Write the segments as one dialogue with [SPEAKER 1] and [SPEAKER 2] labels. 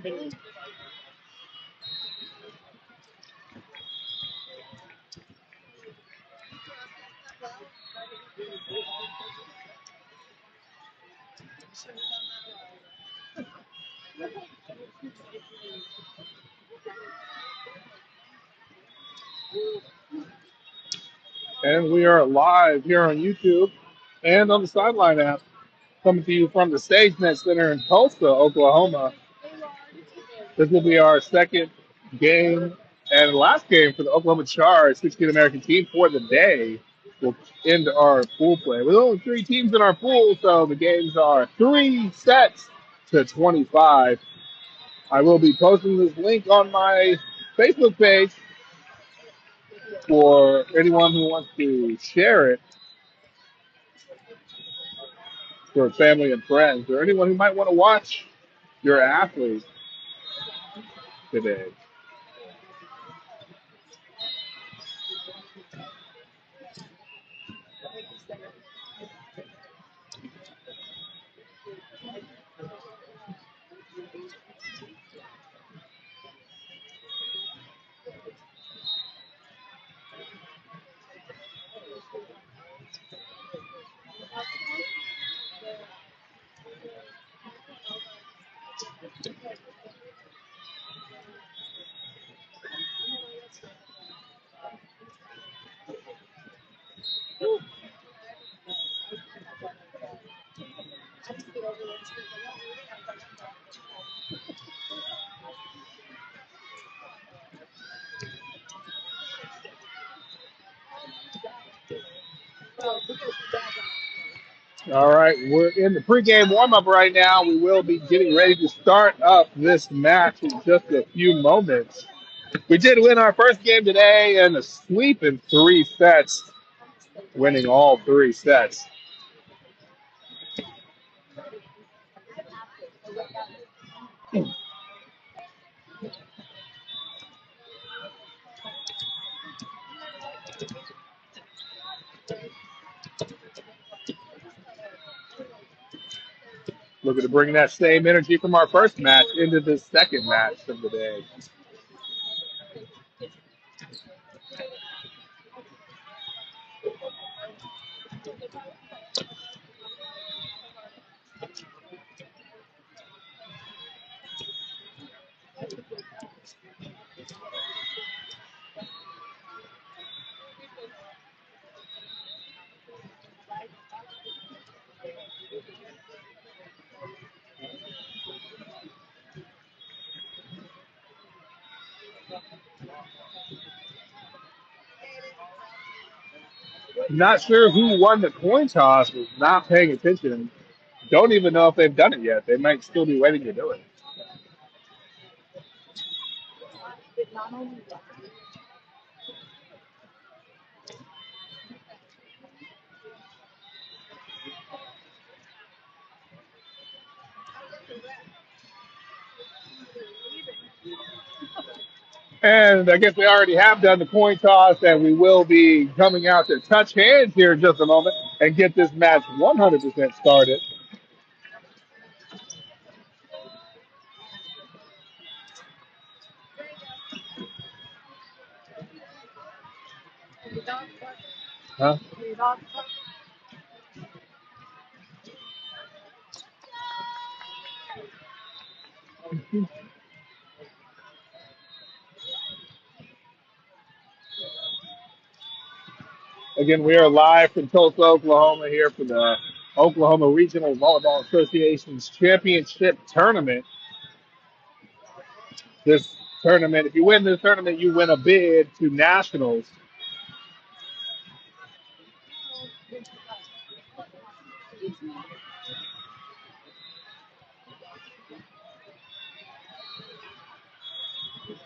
[SPEAKER 1] And we are live here on YouTube and on the Sideline app, coming to you from the StageNet Center in Tulsa, Oklahoma. This will be our second game and last game for the Oklahoma Charge, 16 American team for the day. We'll end our pool play. With only 3 teams in our pool, so the games are 3 sets to 25. I will be posting this link on my Facebook page for anyone who wants to share it for family and friends, or anyone who might want to watch your athlete today. All right, we're in the pregame warm-up right now. We will be getting ready to start up this match in just a few moments. We did win our first game today and a sweep in 3 sets, winning all 3 sets. Looking to bring that same energy from our first match into the second match of the day. Not sure who won the coin toss, was not paying attention. Don't even know if they've done it yet. They might still be waiting to do it. And I guess we already have done the coin toss, and we will be coming out to touch hands here in just a moment and get this match 100% started. Huh? Again, we are live from Tulsa, Oklahoma, here for the Oklahoma Regional Volleyball Association's championship tournament. This tournament, if you win this tournament, you win a bid to nationals.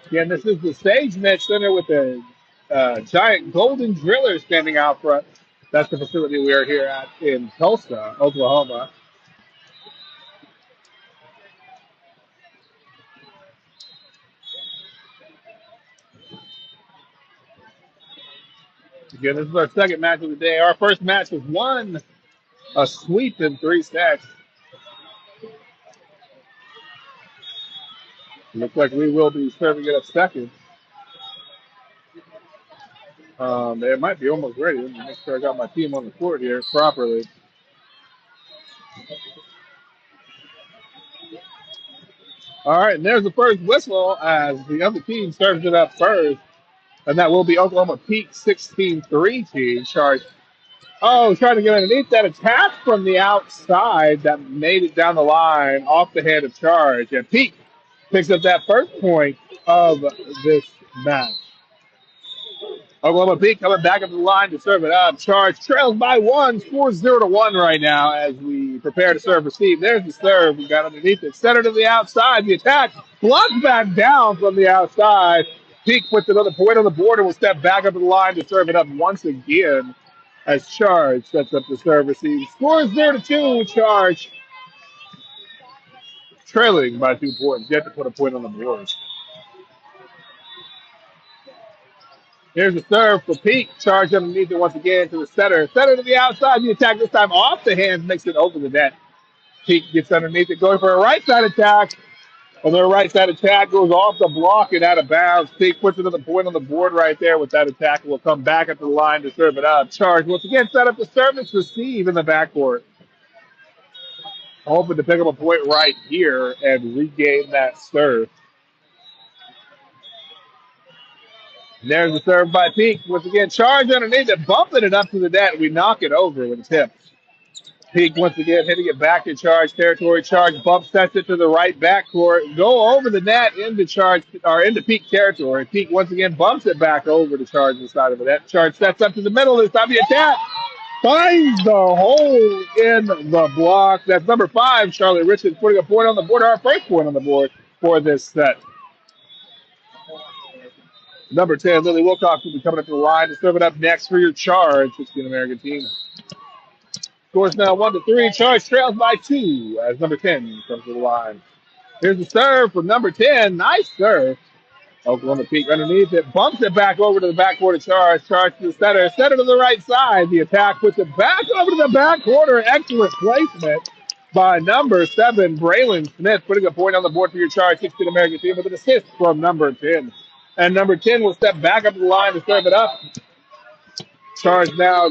[SPEAKER 1] Again, this is the StageNet Center with the giant golden driller standing out front. That's the facility we are here at in Tulsa, Oklahoma. Again, this is our second match of the day. Our first match was won a sweep in 3 sets. Looks like we will be serving it up second. It might be almost ready. Let me make sure I got my team on the court here properly. All right, and there's the first whistle as the other team serves it up first. And that will be Oklahoma Peak 16-3 team. Charge. Oh, trying to get underneath that attack from the outside that made it down the line off the hand of Charge. And Peak picks up that first point of this match. Oklahoma Peak coming back up the line to serve it up. Charge trails by one, scores 0-1 right now as we prepare to serve receive. There's the serve. We got underneath it. Center to the outside. The attack blocked back down from the outside. Peak puts another point on the board and will step back up the line to serve it up once again as Charge sets up the serve receive. Scores 0-2. Charge trailing by 2 points. Yet to put a point on the board. Here's the serve for Peak. Charge underneath it once again to the center. Center to the outside. The attack this time off the hands makes it over the net. Peak gets underneath it, going for a right side attack. And their right side attack goes off the block and out of bounds. Peak puts another point on the board right there with that attack. Will come back up the line to serve it up. Charge once again set up the service receive in the backcourt. Hoping to pick up a point right here and regain that serve. And there's the serve by Peak. Once again, Charge underneath it, bumping it up to the net. We knock it over with a tip. Peak once again hitting it back in Charge territory. Charge bump sets it to the right backcourt. Go over the net into Charge or into Peak territory. Peak once again bumps it back over to Charge inside of the net. Charge sets up to the middle. This time the attack finds the hole in the block. That's number 5, Charlotte Richards, putting a point on the board, our first point on the board for this set. Number 10, Lily Wilcox will be coming up to the line to serve it up next for your Charge, 16 American team. Scores now 1-3. Charge trails by 2 as number 10 comes to the line. Here's the serve from number 10. Nice serve. Oklahoma Peak underneath it. Bumps it back over to the backcourt of Charge. Charge to the center. Center to the right side. The attack puts it back over to the back corner. Excellent placement by number 7, Braylon Smith, putting a point on the board for your Charge, 16 American team with an assist from number 10. And number 10 will step back up the line to serve it up. Charge now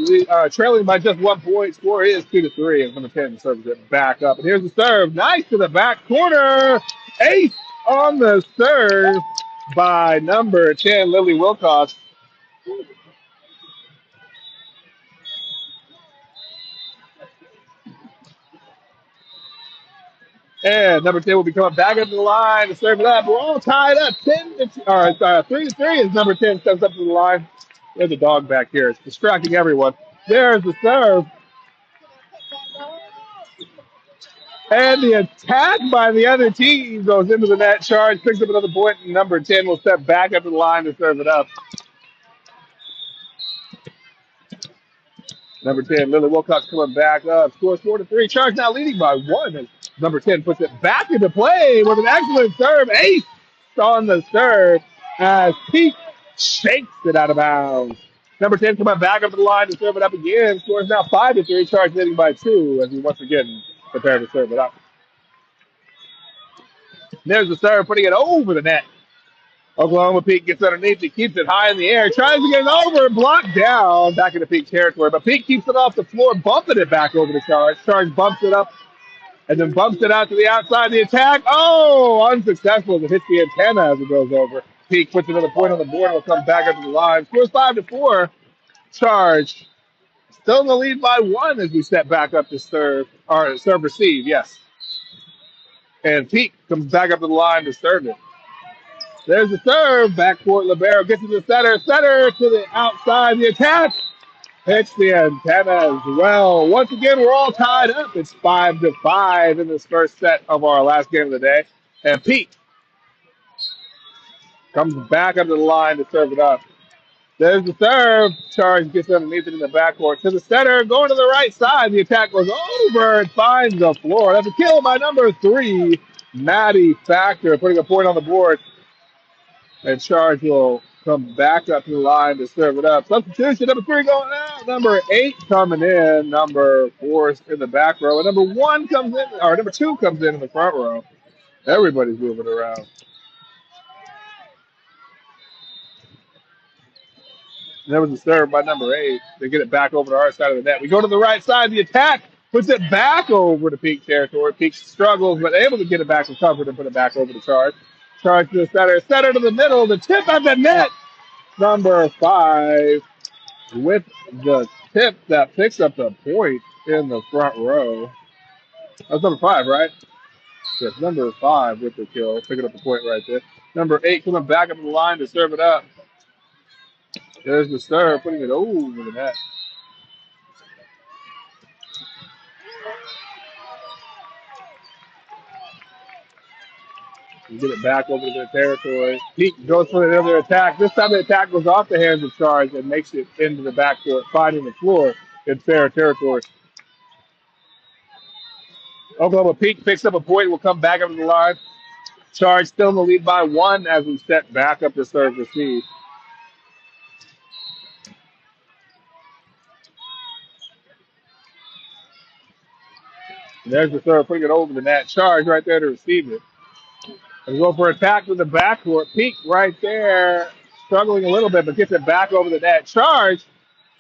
[SPEAKER 1] trailing by just 1 point. Score is 2-3 as number 10 serves it back up. And here's the serve. Nice to the back corner. Ace on the serve by number 10, Lily Wilcox. And number 10 will be coming back up to the line to serve it up. We're all tied up. 3-3 as number 10 steps up to the line. There's a dog back here. It's distracting everyone. There's the serve. And the attack by the other team goes into the net. Charge picks up another point, and number 10 will step back up to the line to serve it up. Number 10, Lily Wilcox coming back up. Scores 4-3. Charge now leading by 1 as number 10 puts it back into play with an excellent serve. Ace on the serve as Peak shakes it out of bounds. Number 10 coming back up to the line to serve it up again. Scores now 5-3. Charge leading by 2 as we once again prepare to serve it up. There's the serve, putting it over the net. Oklahoma Peak gets underneath it, keeps it high in the air, tries to get it over, blocked down, back into Peak territory. But Peak keeps it off the floor, bumping it back over to Charge. Charge bumps it up and then bumps it out to the outside of the attack. Oh, unsuccessful as it hits the antenna as it goes over. Peak puts another point on the board and will come back up to the line. Scores 5-4. Charge still in the lead by 1 as we step back up to serve receive, yes. And Peak comes back up to the line to serve it. There's the serve. Backcourt libero gets to the center. Center to the outside. The attack hits the antenna as well. Once again, we're all tied up. It's 5-5 in this first set of our last game of the day. And Peak comes back up to the line to serve it up. There's the serve. Charge gets underneath it in the backcourt. To the center, going to the right side. The attack goes over and finds the floor. That's a kill by number 3, Maddie Factor, putting a point on the board. And Charge will come back up to the line to serve it up. Substitution, number 3 going out. Number 8 coming in. Number 4 is in the back row. And number 2 comes in in the front row. Everybody's moving around. There was a serve by number 8. They get it back over to our side of the net. We go to the right side. The attack puts it back over to Peak territory. Peak struggles, but able to get it back recovered and put it back over to Charge. Charge to the center. Center to the middle. The tip at the net. Number 5 with the tip that picks up the point in the front row. That's number 5, right? Yes, number 5 with the kill. Picking up the point right there. Number 8 coming back up the line to serve it up. There's the serve, putting it over the net. You get it back over to their territory. Peak goes for another attack. This time the attack goes off the hands of Charge and makes it into the backcourt, finding the floor in fair territory. Oklahoma Peak picks up a point. Will come back up to the line. Charge still in the lead by 1 as we set back up to serve receive. There's the serve, putting it over the net. Charge right there to receive it. And go for attack to the backcourt. Peak right there, struggling a little bit, but gets it back over the net. Charge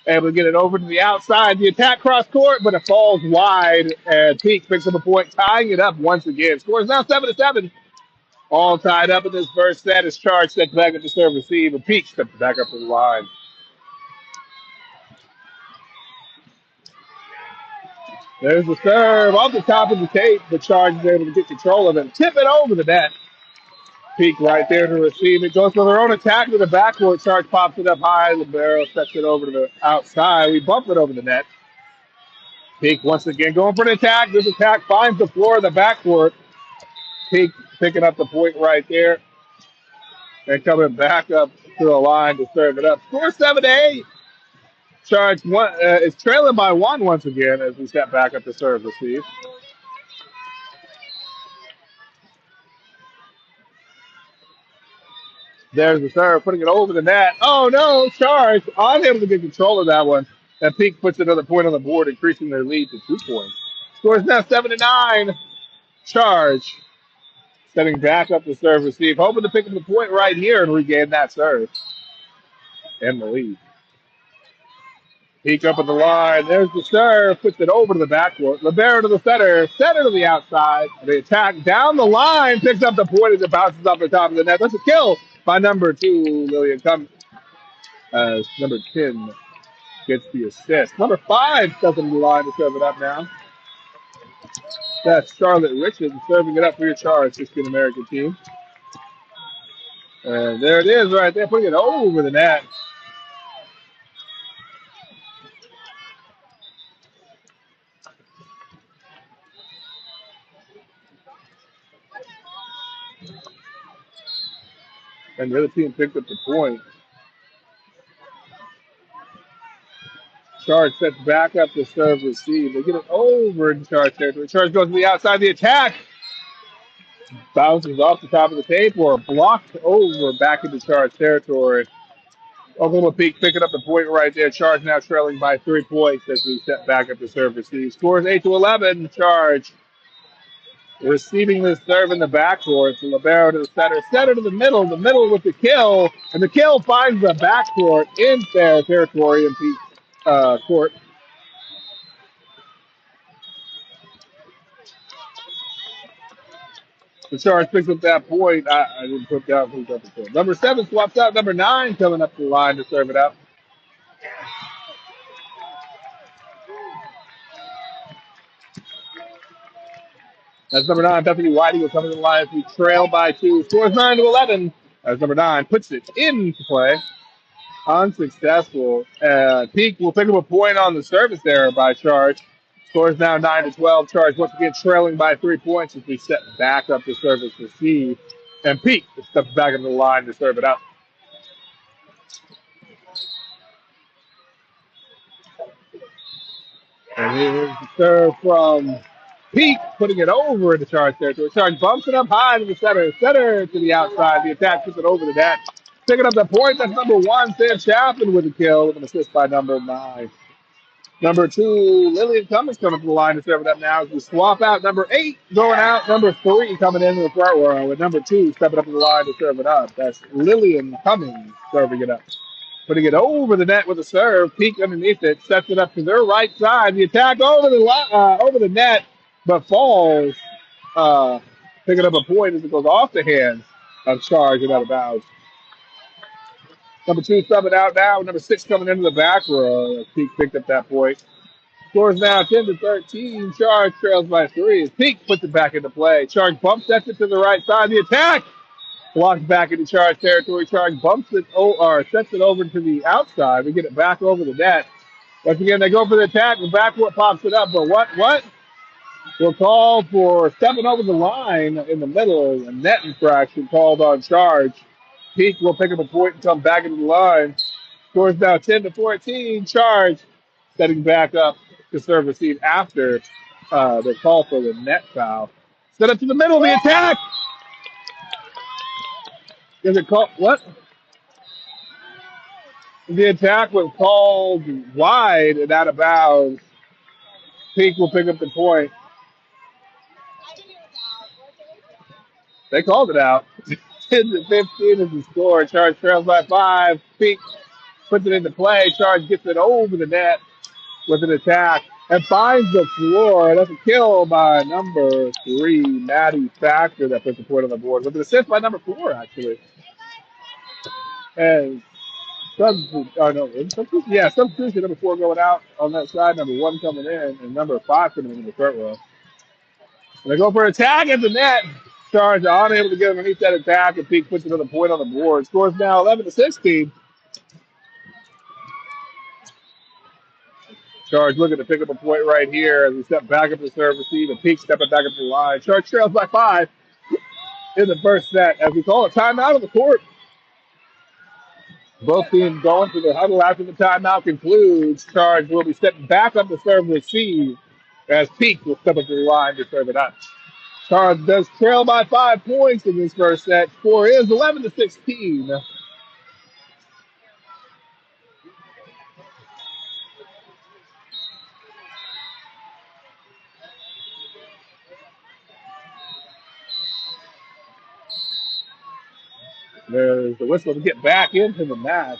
[SPEAKER 1] able to get it over to the outside. The attack cross court, but it falls wide. And Peak picks up a point, tying it up once again. Scores now 7-7. All tied up in this first set as Charge steps back at the serve receive. And Peak steps back up to the line. There's the serve off the top of the tape. The Charge is able to get control of it. Tip it over the net. Peak right there to receive it. Goes for their own attack to the backcourt. Charge pops it up high. The barrel sets it over to the outside. We bump it over the net. Peak once again going for an attack. This attack finds the floor of the backcourt. Peak picking up the point right there. And coming back up to the line to serve it up. Score 7-8. Charge is trailing by 1 once again as we step back up to serve receive. There's the serve, putting it over the net. Oh no, Charge unable to get control of that one. And Peak puts another point on the board, increasing their lead to 2 points. Scores now 7-9. Charge setting back up to serve receive, hoping to pick up the point right here and regain that serve and the lead. Peak up at the line. There's the serve. Puts it over to the backcourt. Libero to the center. Center to the outside. The attack down the line. Picks up the point as it bounces off the top of the net. That's a kill by number 2, Lillian Cummings. As number 10 gets the assist. Number 5 steps on the line to serve it up now. That's Charlotte Richards serving it up for your Charge, 16 American team. And there it is right there. Putting it over the net. And the other team picked up the point. Charge sets back up to serve receive. They get it over in Charge territory. Charge goes to the outside. The attack bounces off the top of the tape or blocked over back into Charge territory. Oklahoma Peak picking up the point right there. Charge now trailing by 3 points as we step back up to serve receive. Scores 8-11. Charge receiving this serve in the backcourt. So Libero to the center. Center to the middle with the kill. And the kill finds the backcourt in fair territory in Peak's court. The Charge picks up that point. I didn't put down who's up the point. Number 7 swaps out. Number 9 coming up the line to serve it up. That's number 9, Bethany Whiting will come to the line as we trail by 2. Scores 9-11 as number 9 puts it into play. Unsuccessful. Peak will pick up a point on the service error by Charge. Scores now 9-12. Charge once again trailing by 3 points as we set back up to service receive. And Peak steps back up the line to serve it up. And here's the serve from Peak, putting it over into Charge territory. Charge bumps it up high to the center. Center to the outside. The attack puts it over the net. Picking up the point. That's number 1, Sam Chapman with a kill with an assist by number 9. Number 2, Lillian Cummings coming to the line to serve it up now as we swap out. Number 8 going out. Number 3 coming into the front row with number 2 stepping up to the line to serve it up. That's Lillian Cummings serving it up. Putting it over the net with a serve. Peak underneath it. Sets it up to their right side. The attack over the net, but falls. Uh, Picking up a point as it goes off the hands of Charge and out of bounds. Number 2 subbing out now. Number 6 coming into the back row. Peak picked up that point. Scores now 10-13. Charge trails by 3. As Peak puts it back into play. Charge bumps sets it to the right side. The attack blocks back into Charge territory. Charge bumps it or sets it over to the outside. We get it back over the net. Once again, they go for the attack. The backcourt pops it up. But what? We'll call for stepping over the line in the middle. A net infraction called on Charge. Peak will pick up a point and come back into the line. Scores now 10-14. Charge setting back up to serve receive after the call for the net foul. Set up to the middle of the attack. Is it called what? The attack was called wide and out of bounds. Peak will pick up the point. They called it out. 10-15 is the score. Charge trails by 5. Peak puts it into play. Charge gets it over the net with an attack and finds the floor. That's a kill by number 3, Maddie Factor, that puts the point on the board. With an assist by number 4, actually. And substitution, number 4 going out on that side, number 1 coming in, and number 5 coming in the front row. And they go for an attack at the net. Charge unable to get underneath that attack, and Peak puts another point on the board. Scores now 11-16. Charge looking to pick up a point right here as we step back up the serve receive, and Peak stepping back up the line. Charge trails by 5 in the first set as we call a timeout on the court. Both teams going to the huddle after the timeout concludes. Charge will be stepping back up the serve receive as Peak will step up to the line to serve it up. Charge does trail by 5 points in this first set. Score is 11-16. There's the whistle to get back into the match.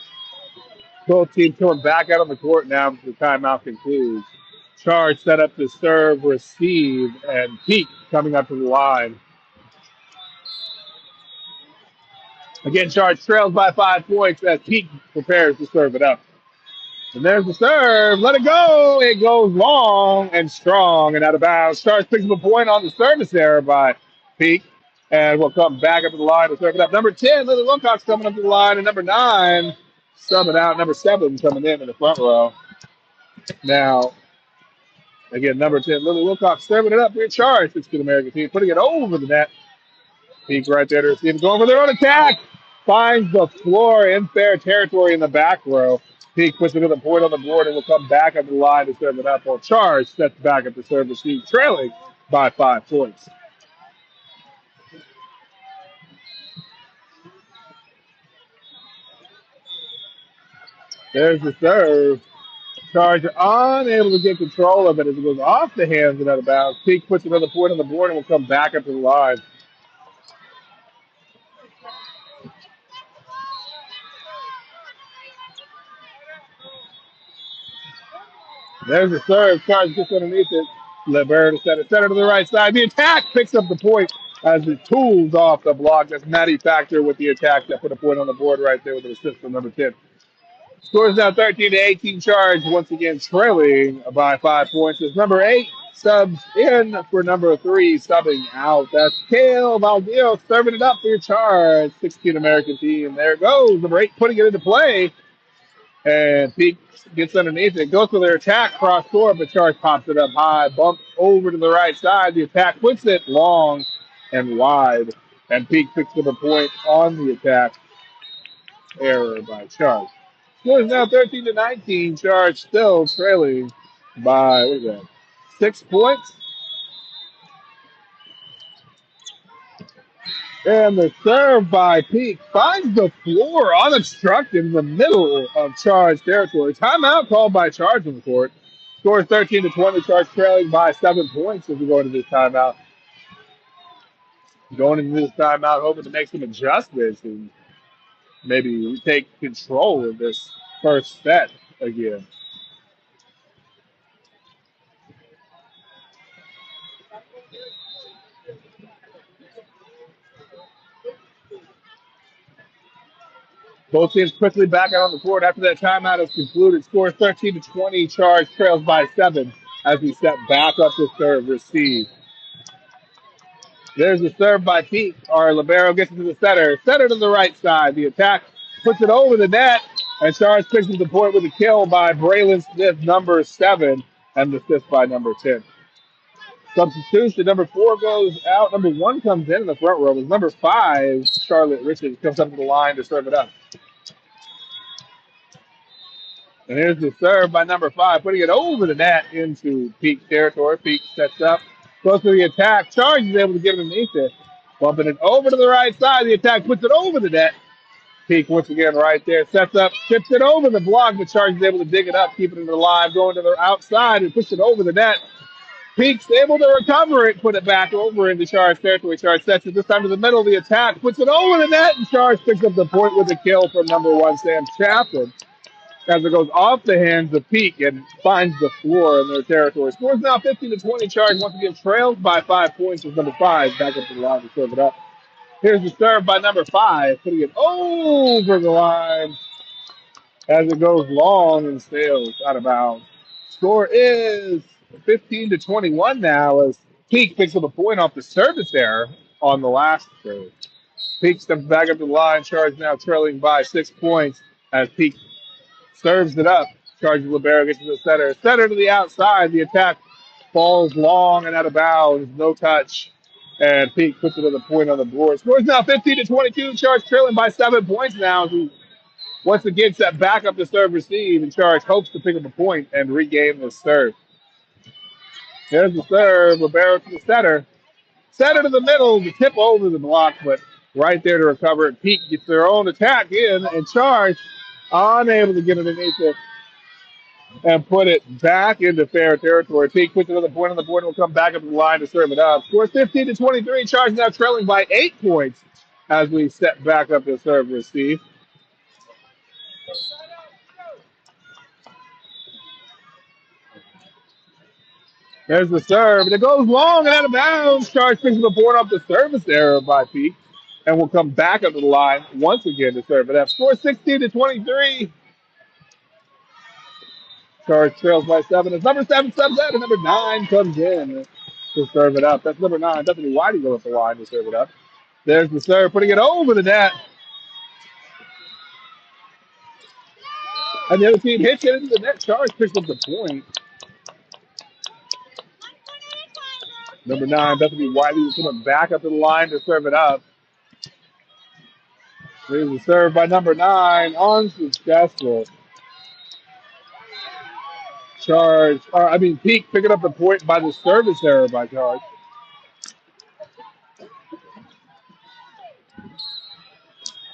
[SPEAKER 1] Both teams coming back out on the court now as the timeout concludes. Charge set up to serve, receive, and Peak coming up to the line. Again, Charge trails by 5 points as Peak prepares to serve it up. And there's the serve. Let it go. It goes long and strong and out of bounds. Charge picks up a point on the service error by Peak. And we'll come back up to the line to serve it up. Number 10, Lily Wilcox coming up to the line. And number 9, subbing out. Number 7 coming in the front row. Now, again, number 10, Lily Wilcox serving it up for your Charge. 16 American team, putting it over the net. Peak right there to receive. Going for their own attack. Finds the floor in fair territory in the back row. Peak puts another point on the board and will come back up the line to serve it up. While Charge steps back up to serve receive, trailing by 5 points. There's the serve. Charge unable to get control of it as it goes off the hands and out of bounds. Peak puts another point on the board and will come back up to the line. There's the serve. Charge gets underneath it. LeBert to set it center to the right side. The attack picks up the point as it tools off the block. That's Maddie Factor with the attack that put a point on the board right there with an assist from number 10. Scores now 13-18. Charge once again trailing by 5 points. As number 8 subs in for number 3 subbing out. That's Kale Valdez serving it up for your Charge. 16 American team. There it goes. Number 8 putting it into play. And Peak gets underneath it. Goes for their attack cross court, but Charge pops it up high. Bump over to the right side. The attack puts it long and wide. And Peak picks up a point on the attack. Error by Charge. Score is now 13-19. Charge still trailing by 6 points. And the serve by Peak finds the floor unobstructed in the middle of Charge territory. Timeout called by Charge on the court. Score is 13-20. Charge trailing by 7 points as we go into this timeout. Going into this timeout, hoping to make some adjustments and maybe take control of this first set again. Both teams quickly back out on the court after that timeout is concluded. Score 13-20. Charge trails by 7 as we step back up to serve receive. There's a serve by Pete. Our libero gets it to the center. Center to the right side. The attack puts it over the net. And Charge picks up the point with a kill by Braylon Smith, number 7, and the assist by number 10. Substitution. Number 4 goes out. Number 1 comes in the front row. It's number 5, Charlotte Richards, comes up to the line to serve it up. And here's the serve by number 5, putting it over the net into Peak territory. Peak sets up, goes to the attack. Charge is able to get underneath it. Bumping it over to the right side. The attack puts it over the net. Peak once again right there. Sets up, tips it over the block, but Charge is able to dig it up, keeping it alive, going to the outside and push it over the net. Peak's able to recover it, put it back over into Charge territory. Charge sets it this time to the middle of the attack, puts it over the net, and Charge picks up the point with a kill from number 1, Sam Chaplin, as it goes off the hands of Peak and finds the floor in their territory. Scores now 15-20. Charge once again trails by 5 points with number 5 back up to the line to serve it up. Here's the serve by number 5, putting it over the line as it goes long and sails out of bounds. Score is 15-21 now as Peak picks up a point off the service error on the last serve. Peak steps back up to the line. Charge now trailing by 6 points as Peak serves it up. Charge libero gets to the center. Center to the outside. The attack falls long and out of bounds. No touch. And Peak puts it at the point on the board. Scores now 15-22. Charge trailing by 7 points now as we once again set back up to serve receive. And Charge hopes to pick up a point and regain this serve. There's the serve. Libero to the center. Center to the middle. The tip over the block, but right there to recover it. Peak gets their own attack in, and Charge unable to get underneath it and put it back into fair territory. Peak puts another point on the board and will come back up the line to serve it up. Scores 15-23. Charge now trailing by 8 points as we step back up to serve receive. There's the serve, and it goes long and out of bounds. Charge picks up the board off the service error by Peak and will come back up to the line once again to serve it up. Score 16-23. Charge trails by 7. As number 7 subs out, and number 9 comes in to serve it up. That's number 9. Bethany Whitey goes up the line to serve it up. There's the serve, putting it over the net. And the other team hits it into the net. Charge picks up the point. Number 9, Bethany Whitey, is coming back up to the line to serve it up. There's the serve by number 9, unsuccessful. Peak picking up the point by the service error by Charge.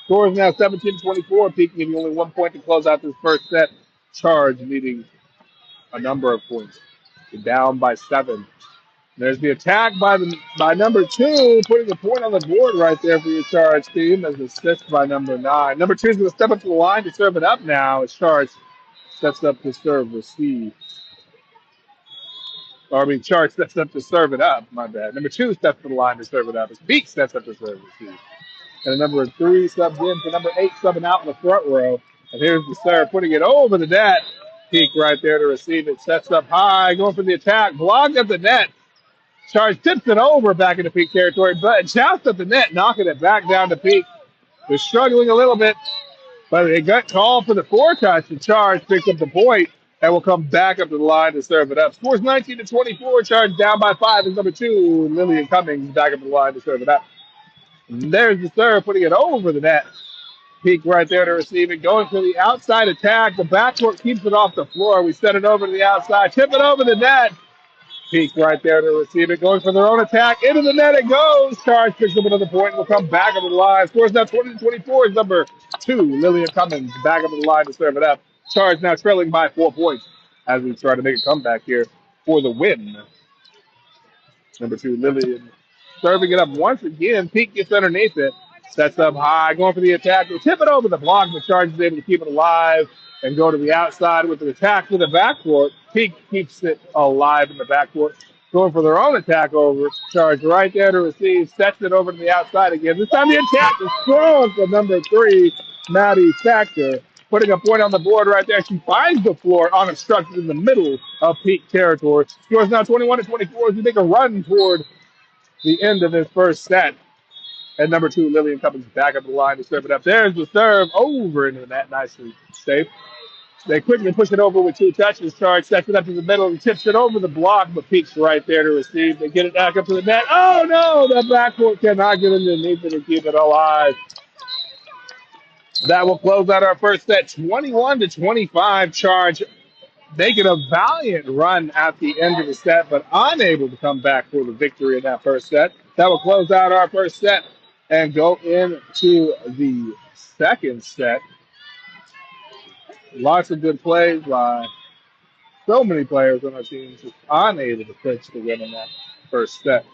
[SPEAKER 1] Score is now 17-24. Peak needing only 1 point to close out this first set. Charge needing a number of points. They're down by 7. There's the attack by number 2, putting a point on the board right there for your Charge team as assist by number 9. Number 2 is going to step up to the line to serve it up now as Charge steps up to serve receive. Charge steps up to serve it up. My bad. Number 2 steps to the line to serve it up as Peak steps up to serve receive. And number 3 subs in for number 8 subbing out in the front row. And here's the serve, putting it over the net. Peak right there to receive it. Sets up high, going for the attack. Blocked at the net. Charge tips it over back into Peak territory, but shouts at the net, knocking it back down to Peak. They're struggling a little bit, but they got called for the foretouch. The Charge picks up the point and will come back up to the line to serve it up. Scores 19-24. Charge down by 5 is number 2, Lillian Cummings, back up to the line to serve it up. And there's the serve, putting it over the net. Peak right there to receive it, going for the outside attack. The backcourt keeps it off the floor. We send it over to the outside, tip it over the net. Peak right there to receive it, going for their own attack. Into the net it goes. Charge picks up another point and will come back up to the line. Scores now 20-24 is number 2, Lillian Cummings, back up to the line to serve it up. Charge now trailing by 4 points as we try to make a comeback here for the win. Number 2, Lillian serving it up once again. Peak gets underneath it. Sets up high, going for the attack. They tip it over the block, but Charge is able to keep it alive and go to the outside with an attack to the backcourt. Peak keeps it alive in the backcourt. Going for their own attack over. Charge right there to receive. Sets it over to the outside again. This time the attack is strong for number 3, Maddie Factor. Putting a point on the board right there. She finds the floor unobstructed in the middle of peak territory. Scores now 21-24 as we make a run toward the end of this first set. And number 2, Lillian comes back up the line to serve it up. There's the serve over into the net. Nicely safe. They quickly push it over with 2 touches. Charge sets it up to the middle and tips it over the block, but Peak's right there to receive. They get it back up to the net. Oh, no! The backcourt cannot get underneath it and keep it alive. That will close out our first set, 21-25. Charge making a valiant run at the end of the set, but unable to come back for the victory in that first set. That will close out our first set and go into the second set. Lots of good plays by so many players on our team, just unable to clinch the win in that first set.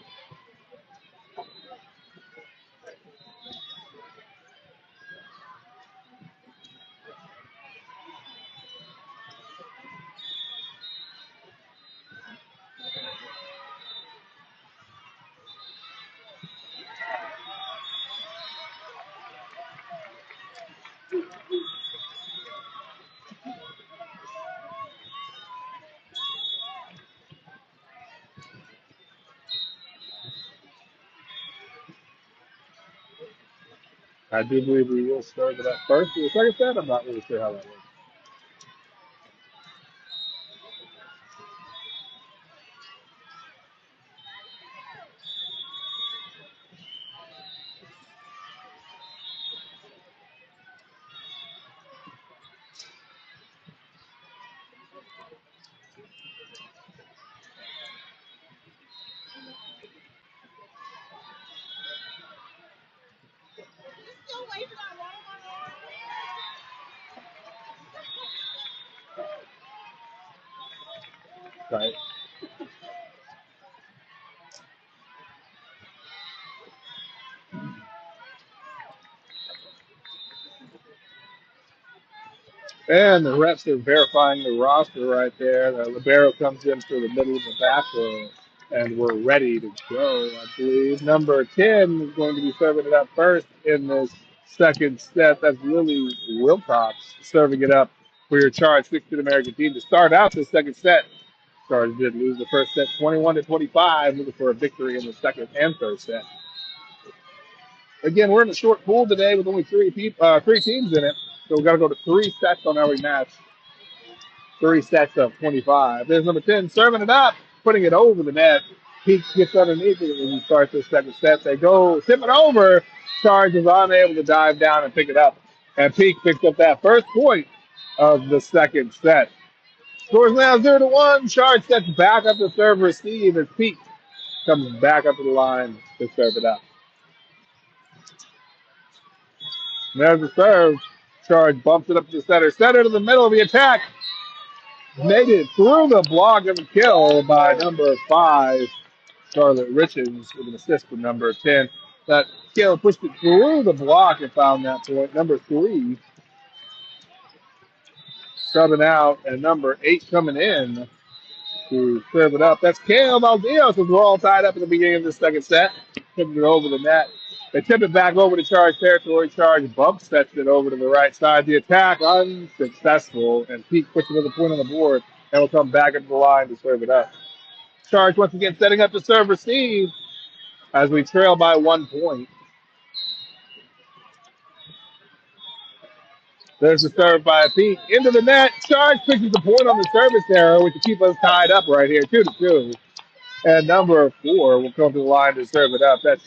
[SPEAKER 1] I do believe we will serve it up first for the second set. I'm not really sure how that works. Right. And the reps are verifying the roster right there. The libero comes in for the middle of the back row, and we're ready to go. I believe number 10 is going to be serving it up first in this second set. That's Lily Wilcox serving it up for your Charge 16 American team to start out the second set. Charge did lose the first set 21-25, looking for a victory in the second and third set. Again, we're in a short pool today with only three teams in it, so we've got to go to 3 sets on every match. 3 sets of 25. There's number 10 serving it up, putting it over the net. Peak gets underneath it when you start this second set. They go tip it over. Charge is unable to dive down and pick it up. And Peak picks up that first point of the second set. Scores now 0-1. Charge sets back up to serve receive as Peak comes back up to the line to serve it up. And there's the serve. Charge bumps it up to the center. Center to the middle of the attack. Made it through the block of the kill by number 5, Charlotte Richards, with an assist from number 10. That kill pushed it through the block and found that point. Number 3 subbing out, and number 8 coming in to serve it up. That's Kale Valdios, as we're all tied up in the beginning of the second set. Tipping it over the net. They tip it back over to Charge territory. Charge bump sets it over to the right side. The attack unsuccessful, and Peak puts another point on the board and will come back into the line to serve it up. Charge once again setting up to serve receive as we trail by 1 point. There's the serve by Peak into the net. Charge fixes the point on the service error, which will keep us tied up right here, 2-2. And number 4 will come to the line to serve it up. That's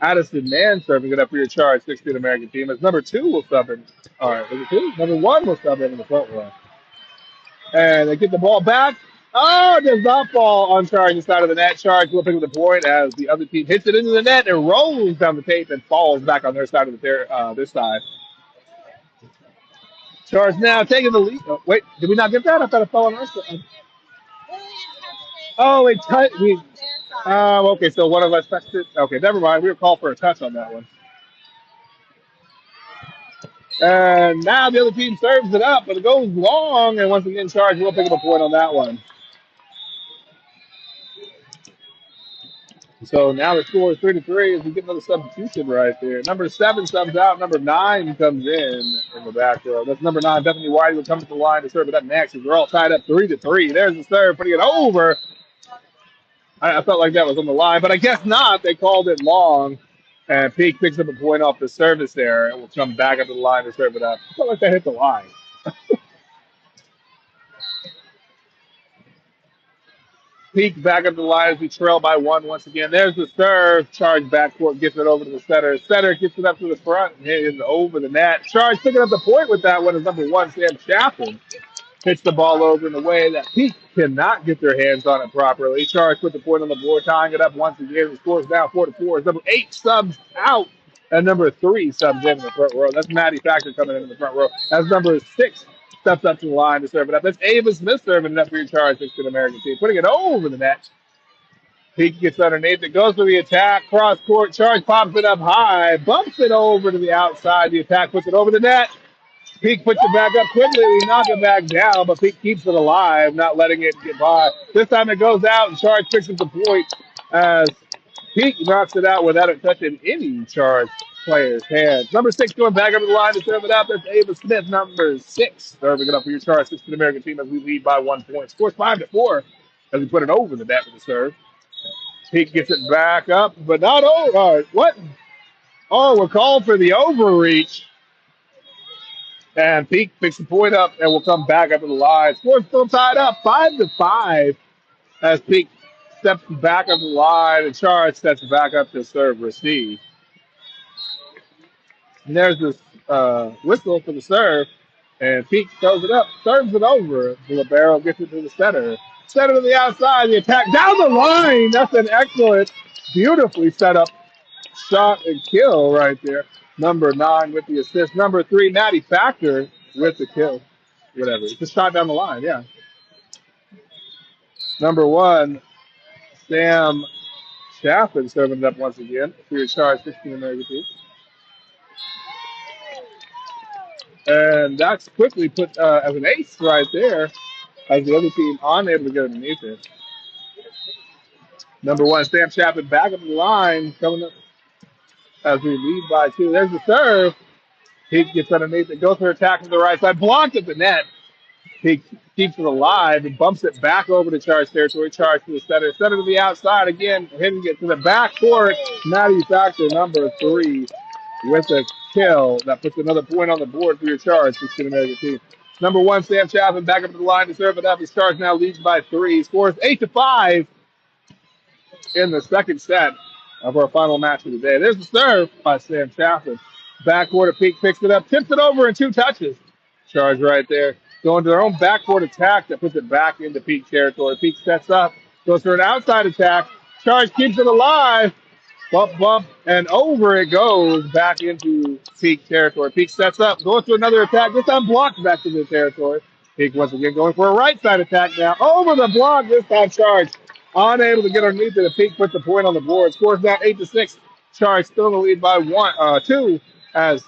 [SPEAKER 1] Addison Mann serving it up for your Charge 16 American team. As number 2 will sub in. All right, is it 2? Number 1 will sub in the front row. And they get the ball back. Oh, it does not fall on Charge inside of the net. Charge will pick up the point as the other team hits it into the net and rolls down the tape and falls back on their side of this side. Charge now taking the lead. Oh, wait, did we not get that? I thought it fell on our side. Oh, it touched. Okay, so one of us touched it. Okay, never mind. We were called for a touch on that one. And now the other team serves it up, but it goes long, and once again, Charge will pick up a point on that one. So now the score is 3-3 as we get another substitution right there. Number 7 subs out. Number 9 comes in the back row. That's number 9. Bethany White will come to the line to serve it up next. We're all tied up 3-3. There's the serve, putting it over. I felt like that was on the line, but I guess not. They called it long. And Peak picks up a point off the service there and will come back up to the line to serve it up. I felt like that hit the line. Peak back up the line as we trail by 1 once again. There's the serve. Charge backcourt gets it over to the setter. Setter gets it up to the front and hit it over the net. Charge picking up the point with that one is number 1, Sam Chaplin. Hits the ball over in a way that Peak cannot get their hands on it properly. Charge put the point on the board, tying it up once again. The score is now 4-4. It's number 8 subs out. And number 3 subs in the front row. That's Maddie Factor coming in the front row. That's number 6 steps up to the line to serve it up. That's Ava Smith serving it up for your Charge 16 American team. Putting it over the net. Peak gets underneath it, goes for the attack, cross court. Charge pops it up high, bumps it over to the outside. The attack puts it over the net. Peak puts it back up quickly. We knock it back down, but Peak keeps it alive, not letting it get by. This time it goes out, and Charge picks up the point as Peak knocks it out without it touching any Charge player's hands. Number 6 going back up the line to serve it up. That's Ava Smith, number 6, serving it up for your Charge 16 American team as we lead by 1 point. Scores 5-4 as we put it over the net with the serve. Peak gets it back up, but not over. What? Oh, we're calling for the overreach. And Peak picks the point up and will come back up to the line. Score's still tied up, 5-5, as Peak steps back up the line and Charge steps back up to serve receive. And there's this whistle for the serve, and Peak throws it up, serves it over. The libero gets it to the center. Center to the outside, the attack down the line. That's an excellent, beautifully set up shot and kill right there. Number 9 with the assist. Number 3, Maddie Factor with the kill. Whatever. It's a shot down the line, yeah. Number 1, Sam Chaffin serving it up once again for your Charge 16 American team. And that's quickly put as an ace right there as the other team unable to get underneath it. Number 1, Sam Chaffin back up the line, coming up as we lead by 2. There's the serve. He gets underneath it, goes for attack to the right side, blocked at the net. He keeps it alive and bumps it back over to Charge territory. Charge to the center. Center to the outside again. Hitting it to the back court. Maddie Factor, number 3, with a kill. That puts another point on the board for your Charge, 16 American team. Number 1, Sam Chaffin back up to the line to serve it up. His Charge now leads by 3. Scores 8-5 in the second set of our final match of the day. There's the serve by Sam Chaffin. Backcourt, Peak picks it up, tips it over in 2 touches. Charge right there. Going to their own backcourt attack that puts it back into Peak territory. Peak sets up, goes for an outside attack. Charge keeps it alive. Bump, bump, and over it goes back into Peak territory. Peak sets up, goes to another attack. This time blocked back to the territory. Peak once again going for a right side attack now. Over the block, this time Charge unable to get underneath it. Peak puts the point on the board. Scores now 8-6. Charge still in the lead by 2 as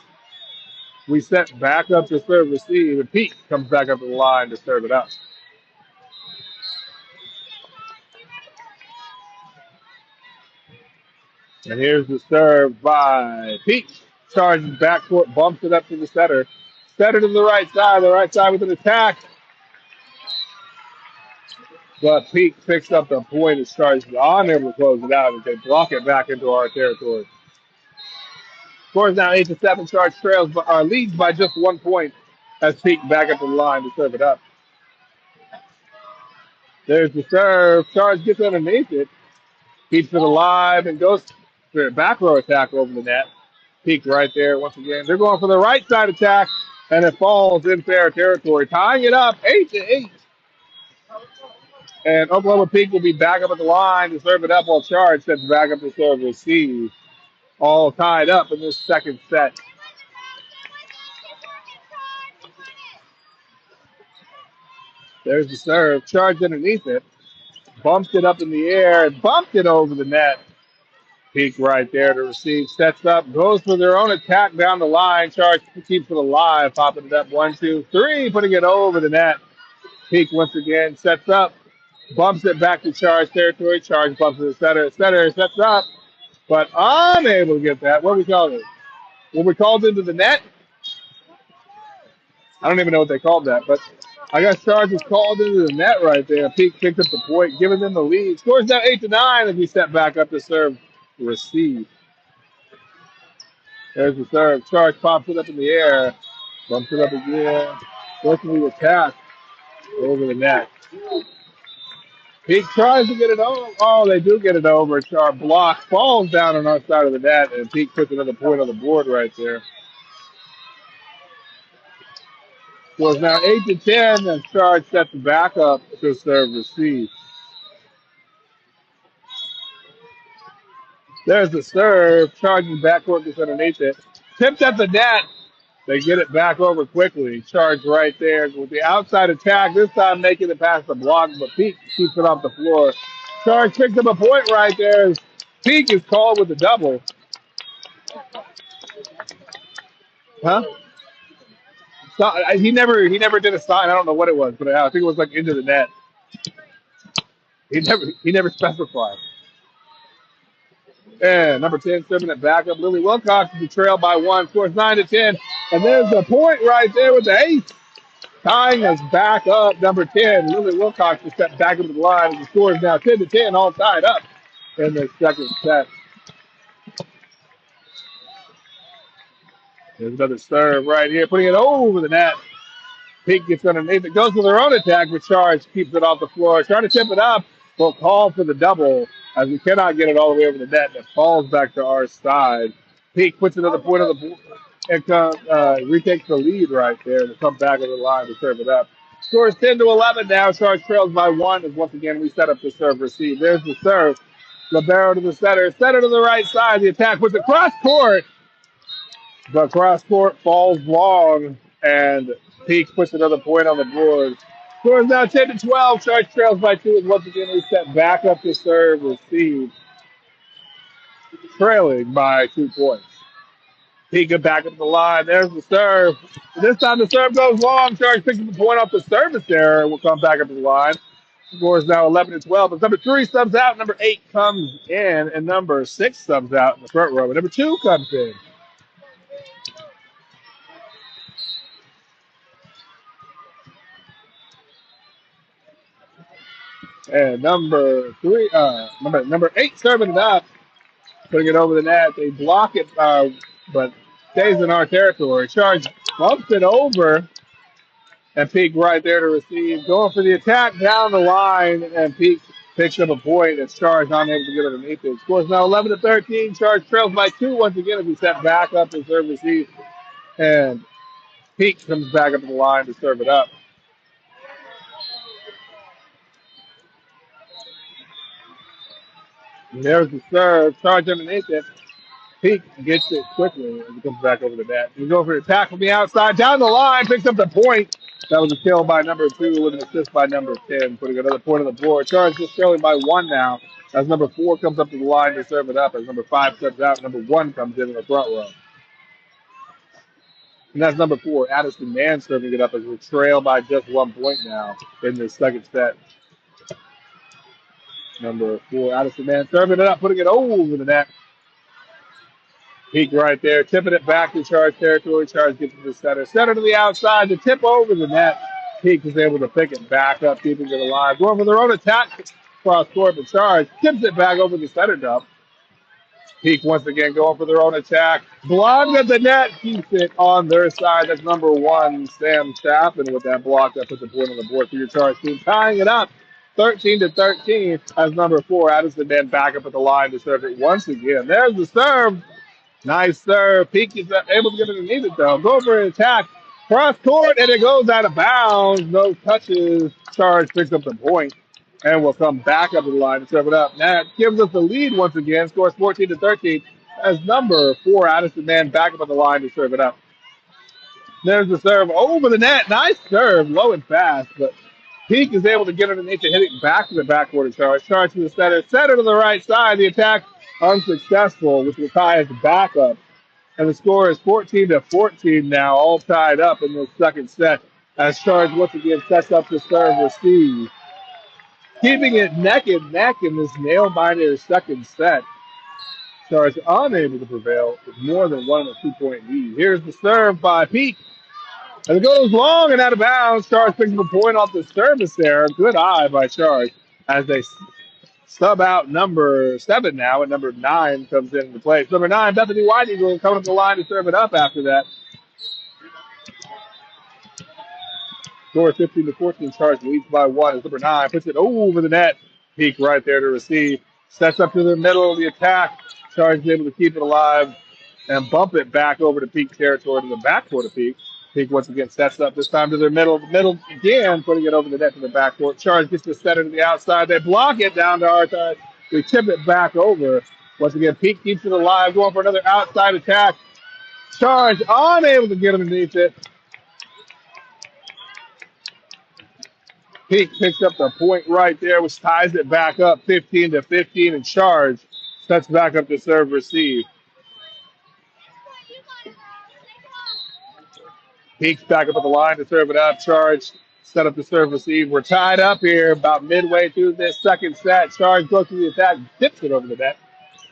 [SPEAKER 1] we set back up to serve receive, and Peak comes back up to the line to serve it up. And here's the serve by Peak. Charges backcourt, bumps it up to the setter. Setter to the right side with an attack. But Peak picks up the point as Charge is unable to close it out and they block it back into our territory. Scores now 8-7. Charge trails leads by just 1 point as Peak back up the line to serve it up. There's the serve. Charge gets underneath it, keeps it alive, and goes for a back row attack over the net. Peak right there once again. They're going for the right side attack, and it falls in fair territory, tying it up 8-8. And Oklahoma Peak will be back up at the line to serve it up while Charge sets back up to serve receive. All tied up in this second set. There's the serve. Charge underneath it. Bumped it up in the air and bumped it over the net. Peak right there to receive. Sets up. Goes for their own attack down the line. Charge keeps it alive. Popping it up. 1, 2, 3. Putting it over the net. Peak once again. Sets up. Bumps it back to Charge territory. Charge bumps to the center. Center sets up. But unable to get that. What we called it? When we called into the net? I don't even know what they called that. But I guess Charge was called into the net right there. Peak picked up the point, giving them the lead. Scores now 8-9 as we step back up to serve receive. There's the serve. Charge pops it up in the air. Bumps it up again. Goes to the attack over the net. Peak tries to get it over. Oh, they do get it over. Charge block falls down on our side of the net, and Peak puts another point on the board right there. So it's now 8-10, and Charge sets back up to serve receive. There's the serve. Charging backcourt gets underneath it. Tipped at the net. They get it back over quickly. Charge right there with the outside attack. This time making it past the block, but Peak keeps it off the floor. Charge picks up a point right there. Peak is called with the double. Huh? So, he never did a sign. I don't know what it was, but I think it was like into the net. He never specified. And number 10 serving it back up. Lily Wilcox is the trail by 1. Scores 9-10. And there's the point right there with the ace. Tying us back up, number 10. Lily Wilcox just stepped back into the line. And the score is now 10-10, all tied up in the second set. There's another serve right here, putting it over the net. Peak gets underneath it, goes for their own attack, but Charge keeps it off the floor. Trying to tip it up, will call for the double as we cannot get it all the way over the net. And it falls back to our side. Peak puts another point on the board and retakes the lead right there. We'll come back over the line to serve it up. Scores 10-11 now. Charge trails by 1 as once again we set up the serve receive. There's the serve. Libero to the center. Center to the right side. The attack puts it cross court. But cross court falls long, and Peak puts another point on the board. Scores now 10-12. Charge trails by 2 as once again we set back up to serve receive. Trailing by 2 points. Peak back up the line. There's the serve. This time the serve goes long. Charge picks up the point off the service error. We'll come back up to the line. Scores now 11-12. But number 3 subs out. Number 8 comes in. And number 6 subs out in the front row. And number 2 comes in. And number 8 serving it up. Putting it over the net. They block it, but stays in our territory. Charge bumps it over, and Peak right there to receive. Going for the attack down the line, and Peak picks up a point. It's Charge unable to get underneath it. Scores now 11-13. Charge trails by 2 once again as we set back up and serve receive. And Peak comes back up to the line to serve it up. And there's the serve. Charge underneath it. Peak gets it quickly as he comes back over the net. We go for the attack from the outside. Down the line. Picks up the point. That was a kill by number 2 with an assist by number 10. Putting another point on the board. Charge just trailing by 1 now. As number 4 comes up to the line to serve it up. As number 5 steps out. Number 1 comes in the front row. And that's number 4. Addison Mann serving it up as we trail by just 1 point now in this second set. Number 4, Addison Mann serving it up, putting it over the net. Peak right there, tipping it back to Charge territory. Charge gets to the center. Center to the outside, to tip over the net. Peak is able to pick it back up, keeping it alive. Going for their own attack cross court, but Charge tips it back over the center dump. Peak once again going for their own attack. Blocked at the net, keeps it on their side. That's number 1, Sam Chappin with that block. That puts the point on the board for your Charge team. Tying it up 13-13 as number 4, Addison Mann back up at the line to serve it once again. There's the serve. Nice serve. Peak is able to get underneath it though. Go for an attack. Cross court, and it goes out of bounds. No touches. Charge picks up the point. And will come back up to the line to serve it up. That gives us the lead once again. Scores 14-13 as number 4, Addison Mann back up on the line to serve it up. There's the serve over the net. Nice serve, low and fast, but Peak is able to get underneath and hit it back to the backcourt of Charge. Charge to the center. Center to the right side. The attack unsuccessful, which will tie as a backup. And the score is 14-14 now, all tied up in the second set. As Charge once again sets up the serve receive. Keeping it neck and neck in this nail-biter second set. Charge unable to prevail with more than 1 2-point lead. Here's the serve by Pete. And it goes long and out of bounds. Charge picks up a point off the service there. Good eye by Charge as they sub out number 7 now, and number 9 comes into play. Number 9, Bethany White Eagle, coming up the line to serve it up after that. Score 15-14. Charge leads by 1 as number 9 puts it over the net. Peak right there to receive. Sets up to the middle of the attack. Charge is able to keep it alive and bump it back over to Peak territory to the backcourt of Peak. Peak once again sets up this time to their middle again, putting it over the net to the backcourt. Charge gets the center to the outside. They block it down to our side. We tip it back over. Once again, Peak keeps it alive, going for another outside attack. Charge unable to get underneath it. Peak picks up the point right there, which ties it back up 15-15, and Charge sets back up to serve receive. Peak's back up at the line to serve it up. Charge set up to serve receive. We're tied up here about midway through this second set. Charge goes to the attack, dips it over the net.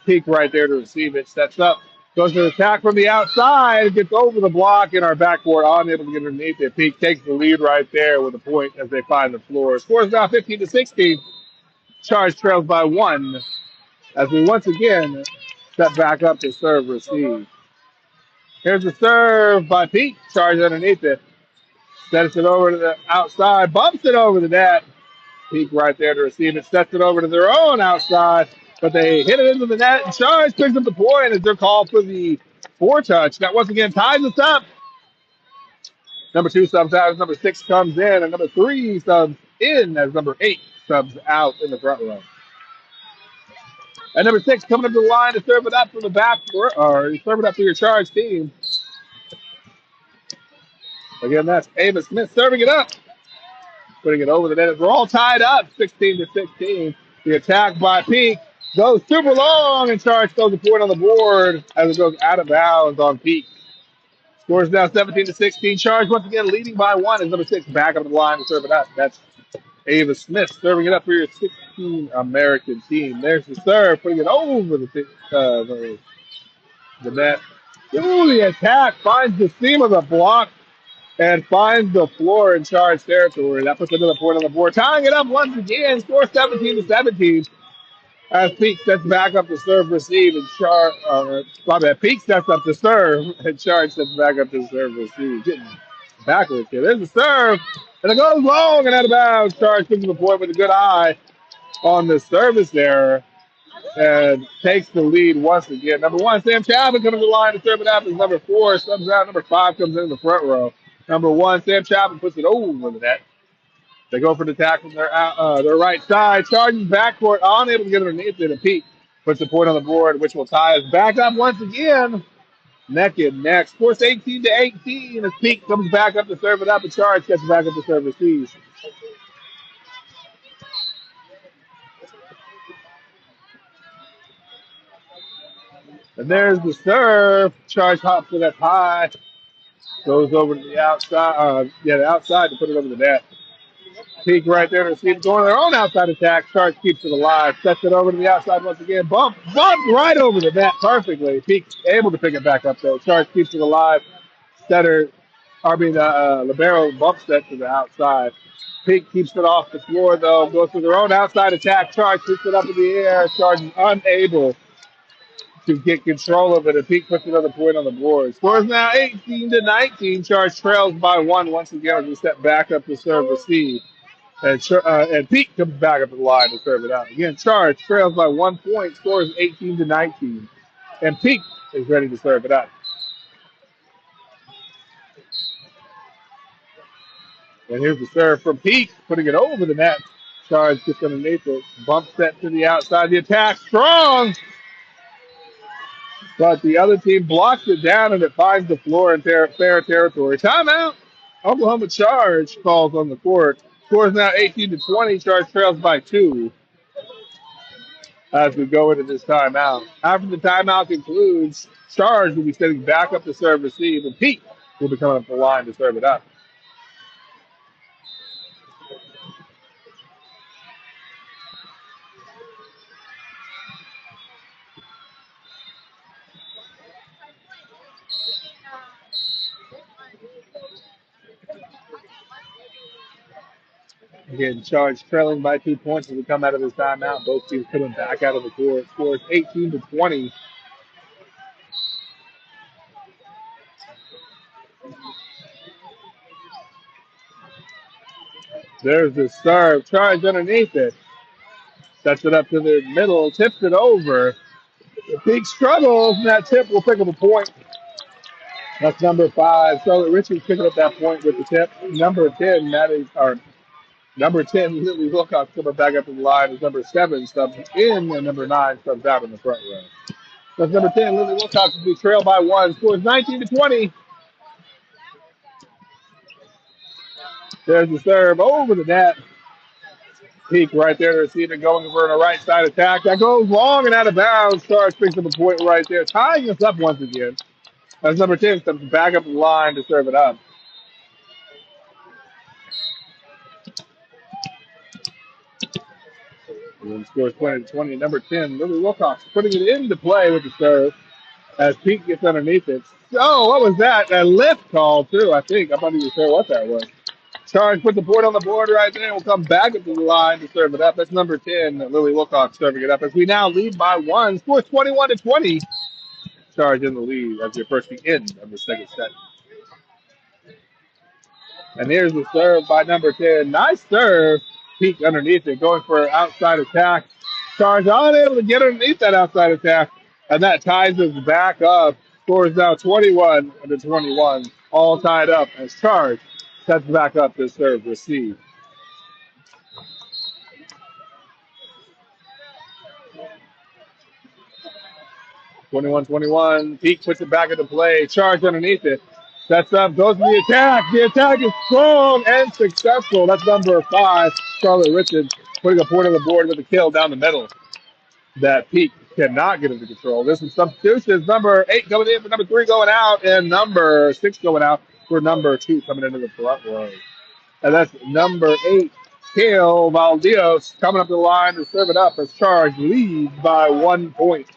[SPEAKER 1] Peak right there to receive it. Sets up, goes to the attack from the outside, gets over the block in our backcourt, unable to get underneath it. Peak takes the lead right there with a point as they find the floor. Scores now 15-16. Charge trails by 1 as we once again step back up to serve receive. Here's the serve by Pete. Charge underneath it. Sets it over to the outside. Bumps it over the net. Peak right there to receive it. Sets it over to their own outside. But they hit it into the net. And Charge picks up the point as they're called for the foretouch. That once again ties us up. Number 2 subs out as number 6 comes in. And number 3 subs in as number 8 subs out in the front row. And number 6 coming up to the line to serve it up from the back, or serve it up to your Charge team. Again, that's Ava Smith serving it up. Putting it over the net. We're all tied up, 16-16. The attack by Peak goes super long, and Charge throws a point on the board as it goes out of bounds on Peak. Scores now 17-16. Charge once again leading by 1 as number 6 back up the line to serve it up. That's Ava Smith serving it up for your 16 American team. There's the serve, putting it over the net. Ooh, the attack finds the seam of the block and finds the floor in Charge territory. That puts another point on the board. Tying it up once again. Score 17-17. As Peak steps back up to serve receive, and Peak steps up to serve, and Charge steps back up to serve receive. Getting backwards here. There's the serve. And it goes long and out of bounds. Charge comes to the point with a good eye on the service there and takes the lead once again. Number 1, Sam Chapman coming to the line to serve it up as number 4 subs out. Number 5 comes in the front row. Number 1, Sam Chapman puts it over the net. They go for the attack from their right side. Charging backcourt, unable to get underneath it. And Pete puts a point on the board, which will tie us back up once again. Neck and neck. Scores 18-18 as Pete comes back up to serve it up, and Charge gets back up to serve receive. And there's the serve. Charge hops it up high. Goes over to the outside. The outside to put it over the net. Peak right there to receive, going their own outside attack. Charge keeps it alive. Sets it over to the outside once again. Bump right over the net perfectly. Peak able to pick it back up though. Charge keeps it alive. Libero bump set to the outside. Peak keeps it off the floor though. Goes to their own outside attack. Charge keeps it up in the air. Charge is unable to get control of it, and Peak puts another point on the board. Scores now 18-19. Charge trails by 1 once again as we step back up to serve receive. And Pete comes back up to the line to serve it out. Again, Charge trails by 1 point, scores 18-19. And Pete is ready to serve it out. And here's the serve from Pete, putting it over the net. Charge gets underneath it. Bump set to the outside. The attack strong. But the other team blocks it down, and it finds the floor in fair territory. Timeout. Oklahoma Charge calls on the court. Scores now 18-20. Charge trails by 2. as we go into this timeout. After the timeout concludes, Charge will be setting back up to serve receive, and Pete will be coming up the line to serve it up. Again, Charge trailing by 2 points as we come out of this timeout. Both teams coming back out of the court. Scores 18-20. There's the serve. Charge underneath it. Sets it up to the middle. Tips it over. The big struggle. And that tip will pick up a point. That's number 5. Charlotte Richards picking up that point with the tip. Number 10, number 10, Lily Wilcox coming back up to the line as number 7 subs in, and number 9 subs out in the front row. That's number 10, Lily Wilcox will be trailed by 1. Scores 19-20. There's the serve over the net. Peak right there to receive it, going for a right side attack. That goes long and out of bounds. Charge picks up a point right there, tying us up once again. That's number 10 steps back up the line to serve it up. And then scores 20-20. Number 10, Lily Wilcox, putting it into play with the serve as Pete gets underneath it. Oh, what was that? A lift call, too, I think. I'm not even sure what that was. Charge put the point on the board right there. We'll come back up to the line to serve it up. That's number 10, Lily Wilcox serving it up as we now lead by 1. Scores 21-20. Charge in the lead as we approach the end of the second set. And here's the serve by number 10. Nice serve. Peak underneath it, going for outside attack. Charge unable to get underneath that outside attack. And that ties us back up. Scores now 21-21. All tied up as Charge sets back up to serve receive. 21-21. Peak puts it back into play. Charge underneath it. Sets up, goes to the attack. The attack is strong and successful. That's number 5, Charlotte Richards, putting a point on the board with a kill down the middle. That Peak cannot get into control. This is substitutions. Number 8 coming in for number 3 going out, and number 6 going out for number 2 coming into the front row. And that's number 8, Kale Valdios, coming up the line to serve it up as Charge leads by 1 point.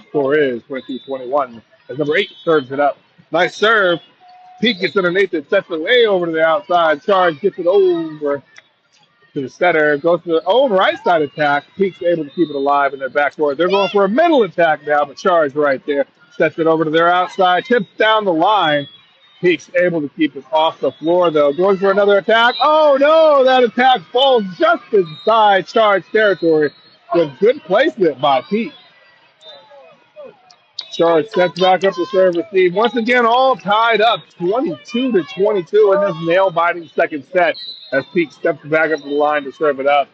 [SPEAKER 1] Score is 22-21 as number 8 serves it up. Nice serve. Peak gets underneath it, sets it way over to the outside. Charge gets it over to the setter. Goes to their own right side attack. Peak's able to keep it alive in their backcourt. They're going for a middle attack now, but Charge right there sets it over to their outside. Tips down the line. Peak's able to keep it off the floor, though. Going for another attack. Oh, no! That attack falls just inside Charge territory with good placement by Peak. Charge sets back up to serve receive. Once again, all tied up, 22-22 in this nail-biting second set as Peak steps back up to the line to serve it up.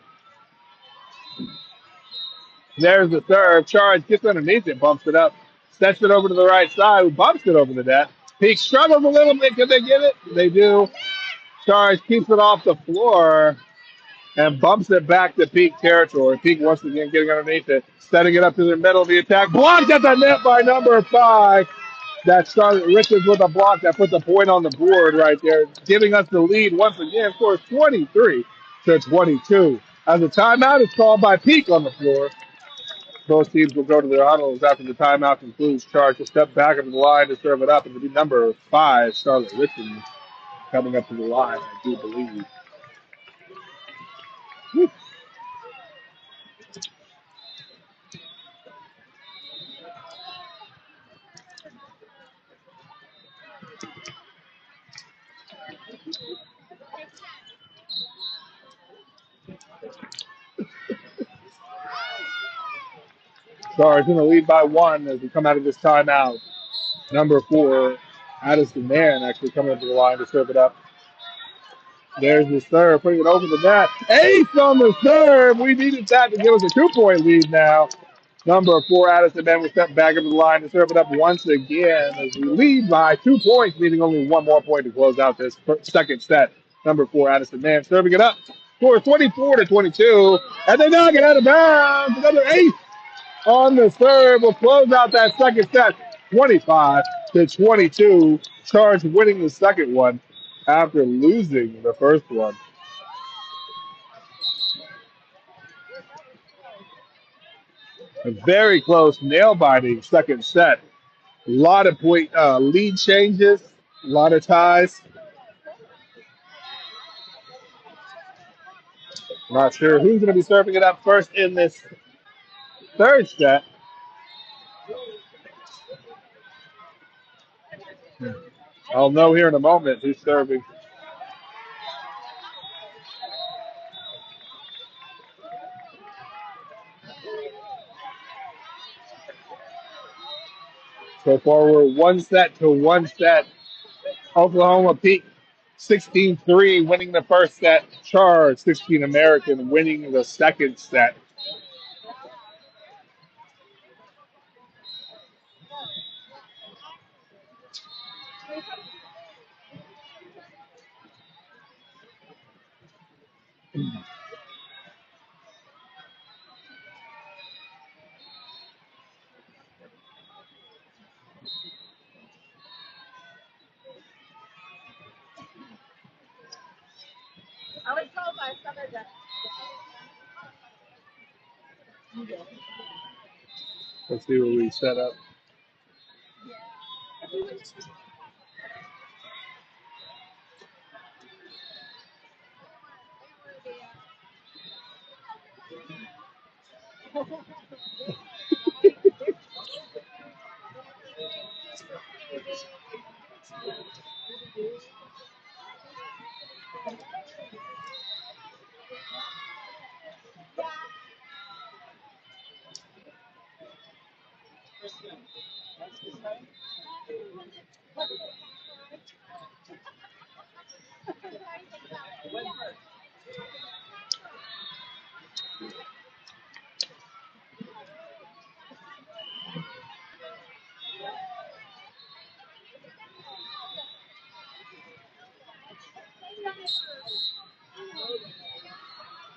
[SPEAKER 1] There's the serve. Charge gets underneath it, bumps it up, sets it over to the right side, bumps it over the net. Peak struggles a little bit. Can they get it? They do. Charge keeps it off the floor and bumps it back to Peak territory. Peak once again getting underneath it, setting it up to the middle of the attack. Blocked at the net by number 5. That's Charlotte Richards with a block that puts a point on the board right there, giving us the lead once again. Scores 23-22. As a timeout is called by Peak on the floor. Both teams will go to their huddles after the timeout concludes. Charge will step back into the line to serve it up. And it'll be number 5, Charlotte Richards, coming up to the line, I do believe. Woo. Charge in the lead by 1 as we come out of this timeout. Number 4, Addison Mann actually coming up to the line to serve it up. There's the serve, putting it over the net. Ace on the serve. We needed that to give us a 2-point lead now. Number 4, Addison Mann will step back up to the line to serve it up once again as we lead by 2 points, needing only one more point to close out this second set. Number 4, Addison Mann serving it up. Score 24-22, and they knock it out of bounds. Another ace on the serve will close out that second set, 25-22. Charge winning the second one after losing the first one. A very close, nail-biting second set. A lot of lead changes, a lot of ties. Not sure who's going to be serving it up first in this third set. I'll know here in a moment who's serving. So far, we're one set to one set. Oklahoma Peak 16-3 winning the first set. Charge 16 American winning the second set. Let's see what we set up.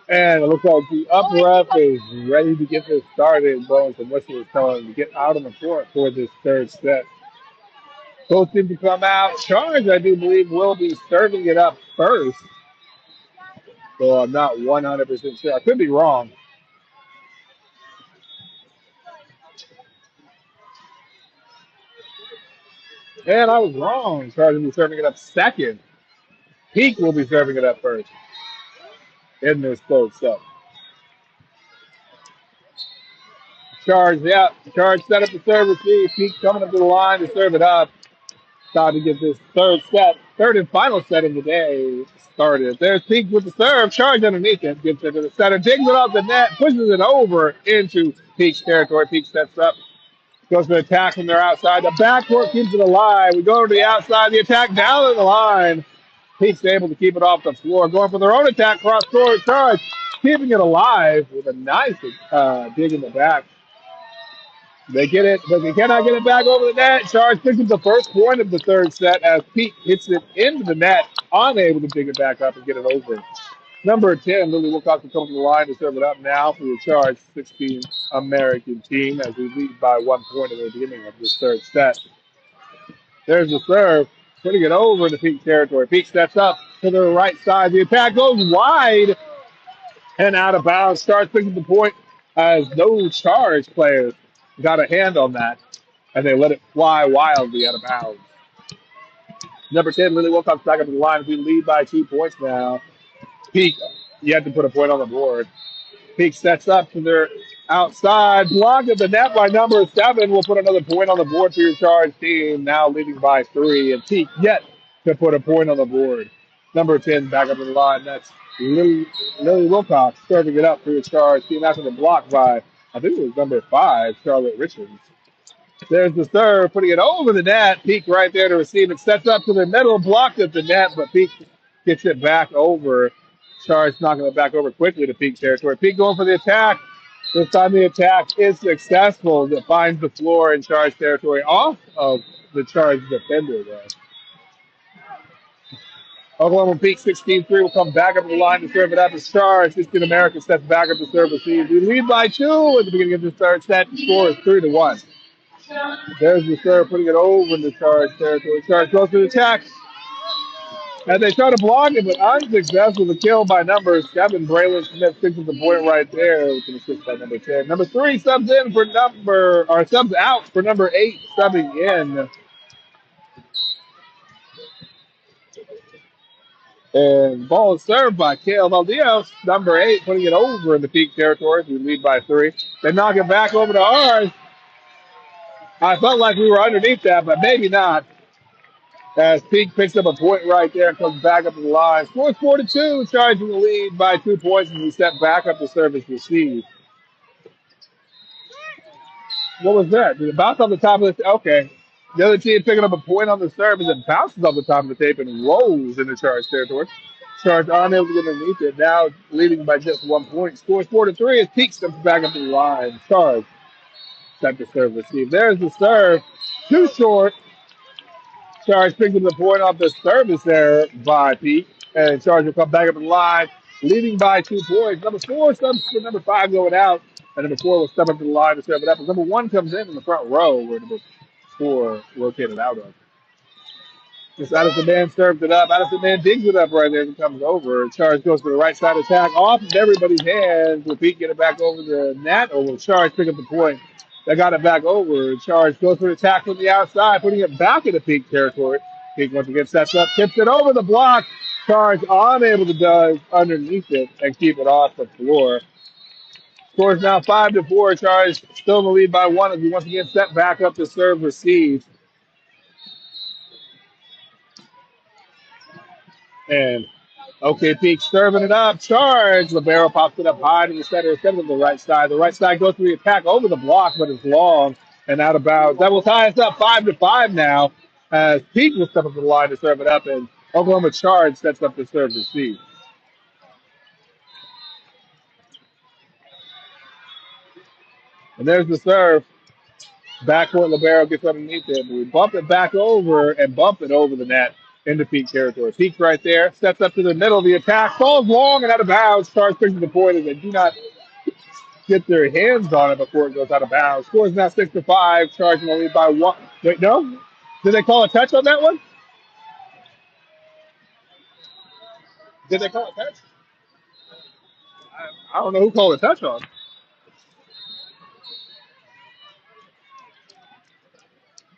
[SPEAKER 1] And it looks like the up ref is ready to get this started. Blowing some whistle is telling him to get out on the court for this third set. Both teams to come out. Charge, I do believe, will be serving it up first. So I'm not 100% sure. I could be wrong. And I was wrong. Charge will be serving it up second. Peak will be serving it up first in this third set. Charge, yeah. Charge set up the serve receive. Peak coming up to the line to serve it up. Time to get this third and final set of the day started. There's Peak with the serve. Charge underneath it. Gets it to the center. Digs it off the net. Pushes it over into Peak's territory. Peak sets up. Goes for the attack from their outside. The backcourt keeps it alive. We go to the outside. The attack down at the line. Peak's able to keep it off the floor. Going for their own attack. Cross court. Charge. Keeping it alive with a nice dig in the back. They get it, but they cannot get it back over the net. Charge picks up the first point of the third set as Pete hits it into the net, unable to pick it back up and get it over. Number 10, Lily Wilcox will come to the line to serve it up now for the Charge 16 American team as we lead by 1 point at the beginning of this third set. There's the serve, putting it over into Peak territory. Peak steps up to the right side. The attack goes wide and out of bounds. Starts picking the point as no Charge players got a hand on that, and they let it fly wildly out of bounds. Number 10, Lily Wilcox back up to the line. We lead by 2 points now. Peak, you have to put a point on the board. Peak sets up to their outside. Blocked at the net by number 7. Will put another point on the board for your Charge team, now leading by 3. And Peak yet to put a point on the board. Number 10 back up to the line. That's Lily Wilcox serving it up for your Charge team after the block by, I think it was number 5, Charlotte Richards. There's the serve, putting it over the net. Peak right there to receive it. Sets up to the middle, blocked at the net, but Peak gets it back over. Charge knocking it back over quickly to Peak territory. Peak going for the attack. This time the attack is successful. It finds the floor in Charge territory off of the Charge defender there. Oklahoma Peak 16-3 will come back up the line to serve it up as Charge. 16 American steps back up to serve receive. We lead by 2 at the beginning of the third set. The score is 3-1. There's the serve, putting it over in the Charge territory. Charge goes to the attack. And they try to block it, but unsuccessful. The kill by number 7. Braylon Smith picks up the point right there with an assist by number 10. Number 3 subs in for subs out for number 8, subbing in. And ball is served by Kale Valdios, number 8, putting it over in the Peak territory. We lead by 3. They knock it back over to ours. I felt like we were underneath that, but maybe not. As Peak picks up a point right there and comes back up to the line. Scores 4-2, charging the lead by 2 points as we step back up to service receive. What was that? Did it bounce off the top of the okay. The other team picking up a point on the serve as it bounces off the top of the tape and rolls into Charge territory. Charge unable to get underneath it. Now leading by just 1 point. Scores 4-3 as Peak steps back up to the line. Charge set to serve receive. There's the serve. Too short. Charge picks up the point off the service there by Pete. And Charge will come back up in line, leading by 2 points. Number 4 subs for number 5 going out. And number 4 will step up to the line to serve it up. As number 1 comes in the front row where number 4 rotated out of. Just Addison Man served it up. Addison Man digs it up right there and comes over. Charge goes to the right side attack off of everybody's hands. Will Pete get it back over the net or will Charge pick up the point? They got it back over. Charge goes for the attack from the outside, putting it back into Peak territory. Peak once again sets up, tips it over the block. Charge unable to dive underneath it and keep it off the floor. Scores now 5-4. Charge still in the lead by 1 as we once again set back up to serve receive. And OK Peak serving it up. Charge. Libero pops it up high to the center instead of the right side. The right side goes for the attack over the block, but it's long and out of bounds. That will tie us up 5-5 now as Peak will step up to the line to serve it up, and Oklahoma Charge sets up to serve receive. And there's the serve. Backcourt Libero gets underneath it. We bump it back over and bump it over the net into Peak territory. Peak right there, steps up to the middle of the attack, falls long and out of bounds. Charge picks the point as they do not get their hands on it before it goes out of bounds. Scores now 6-5. Charging the lead by 1. Wait, no? Did they call a touch on that one? Did they call a touch? I don't know who called a touch on.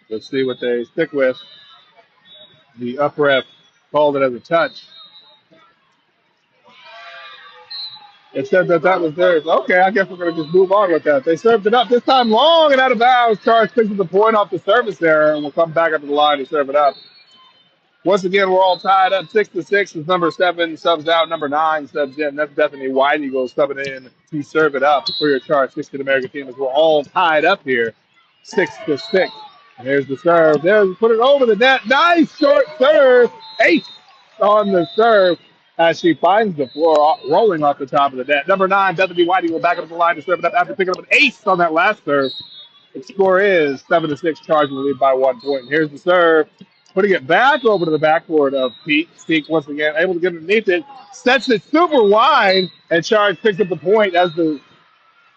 [SPEAKER 1] Let's see what they stick with. The up ref called it as a touch. It said that was theirs. Okay, I guess we're going to just move on with that. They served it up this time long and out of bounds. Charge picks up the point off the service there, and we'll come back up to the line to serve it up. Once again, we're all tied up 6-6 as number 7 subs out, number 9 subs in. That's Bethany White Eagles subbing in to serve it up for your Charge 16 American team as we're all tied up here 6-6. And there's the serve. There's put it over the net. Nice short serve. Ace on the serve as she finds the floor rolling off the top of the net. Number 9, Bethany Whiting will back up the line to serve it up after picking up an ace on that last serve. The score is 7-6. Charge will lead by 1 point. And here's the serve. Putting it back over to the backboard of Pete. Peak once again able to get underneath it. Sets it super wide and Charge picks up the point as the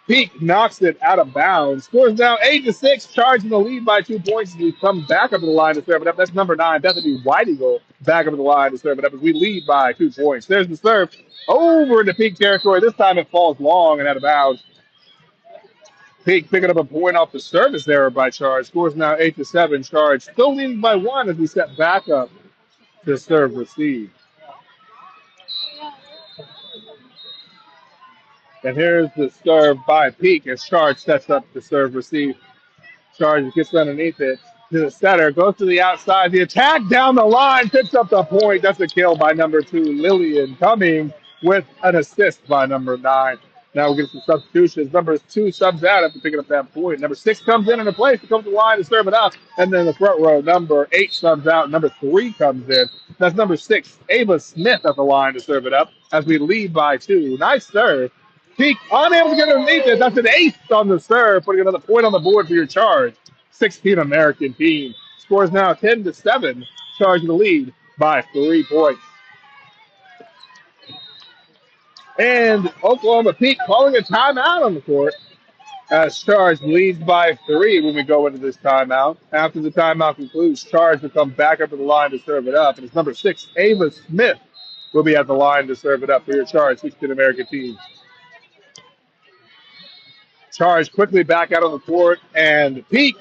[SPEAKER 1] Peak knocks it out of bounds. Scores now 8-6. Charge in the lead by 2 points as we come back up to the line to serve it up. That's number 9, Bethany White Eagle, back up to the line to serve it up as we lead by 2 points. There's the serve over into Peak territory. This time it falls long and out of bounds. Peak picking up a point off the service error by Charge. Scores now 8-7. Charge still leading by 1 as we step back up to serve receive. And here's the serve by Peak as Charge sets up to serve receive. Charge gets underneath it to the center, goes to the outside. The attack down the line, picks up the point. That's a kill by number 2, Lillian, coming with an assist by number 9. Now we'll get some substitutions. Number 2 subs out after picking up that point. Number 6 comes in a place to come to the line to serve it up. And then the front row, number 8 subs out. Number 3 comes in. That's number 6, Ava Smith at the line to serve it up as we lead by 2. Nice serve. Peak unable to get underneath it. That's an ace on the serve, putting another point on the board for your Charge 16 American team. Scores now 10-7. Charge the lead by 3 points. And Oklahoma Peak calling a timeout on the court as Charge leads by 3 when we go into this timeout. After the timeout concludes, Charge will come back up to the line to serve it up. And it's number 6, Ava Smith, will be at the line to serve it up for your Charge 16 American team. Charge quickly back out on the court, and Peak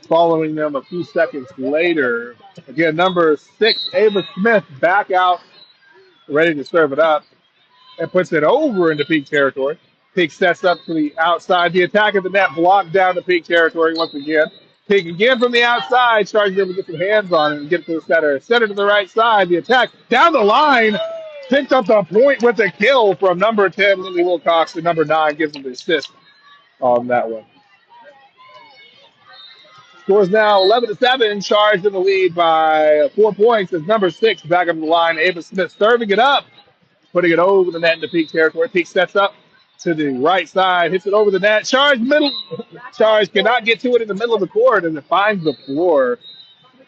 [SPEAKER 1] following them a few seconds later. Again, number 6, Ava Smith, back out, ready to serve it up, and puts it over into Peak territory. Peak sets up to the outside. The attack of the net blocked down to Peak territory once again. Peak again from the outside. Charging able to get some hands on it and get it to the center. Center to the right side. The attack down the line. Picked up the point with a kill from number 10, Lily Wilcox, and number 9 gives him the assist on that one. Scores now 11-7. Charged in the lead by 4 points as number 6 back up the line. Ava Smith serving it up, putting it over the net into Peak territory. Peak sets up to the right side, hits it over the net. Charge middle. Charge cannot get to it in the middle of the court, and it finds the floor.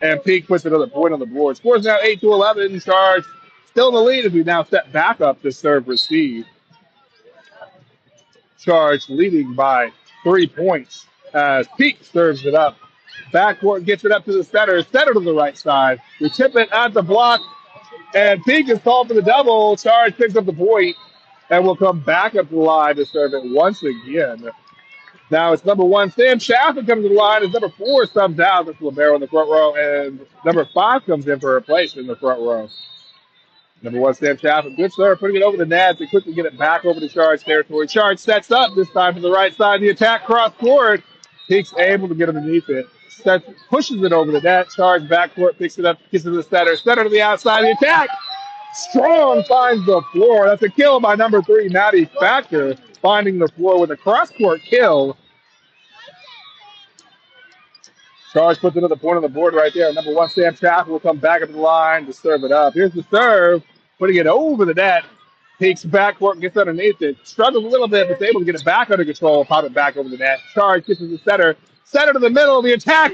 [SPEAKER 1] And Peak puts another point on the board. Scores now 8-11. Charge still in the lead as we now step back up to serve receive. Charge leading by 3 points as Peak serves it up. Backcourt gets it up to the center. Center to the right side. We tip it at the block, and Peak is called for the double. Charge picks up the point, and we'll come back up to the line to serve it once again. Now it's number 1, Sam Chaffin comes to the line as number 4 subs out. That's Libero in the front row, and number 5 comes in for a replacement in the front row. Number 1, Sam Chaffin, good serve, putting it over the net to quickly get it back over to Charge territory. Charge sets up, this time to the right side. The attack cross court. Peak's able to get underneath it. Pushes it over the net. Charge backcourt, picks it up, gets it to the center. Center to the outside. The attack. Strong finds the floor. That's a kill by number 3, Maddie Factor, finding the floor with a cross-court kill. Charge puts another point on the board right there. Number 1, Sam Chaffin will come back up to the line to serve it up. Here's the serve, putting it over the net. Peaks backcourt, gets underneath it. Struggles a little bit, but is able to get it back under control, pop it back over the net. Charge gets to the center. Center to the middle. The attack,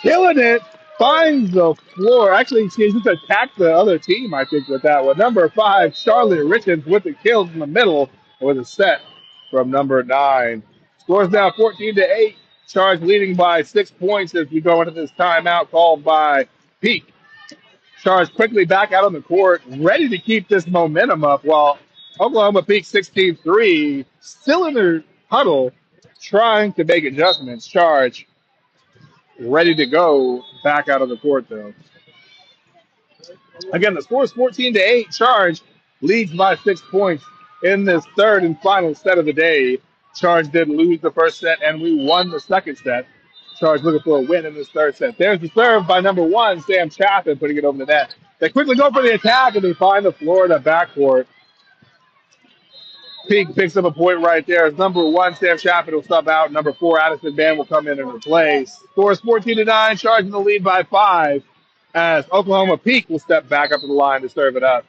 [SPEAKER 1] killing it. Finds the floor. Actually, she just attacked the other team, I think, with that one. Number 5, Charlotte Richards with the kills in the middle with a set from number 9. Scores now 14-8. Charge leading by 6 points as we go into this timeout called by Peak. Charge quickly back out on the court, ready to keep this momentum up while Oklahoma Peak 16-3 still in their huddle trying to make adjustments. Charge ready to go back out of the court, though. Again, the score is 14-8. Charge leads by 6 points in this third and final set of the day. Charge did lose the first set, and we won the second set. Charge looking for a win in this third set. There's the serve by number 1, Sam Chaffin, putting it over the net. They quickly go for the attack, and they find the Florida backcourt. Peak picks up a point right there. As number 1, Sam Chaffin will sub out. Number 4, Addison Mann will come in and replace. Scores 14-9. Charge in the lead by 5 as Oklahoma Peak will step back up to the line to serve it up.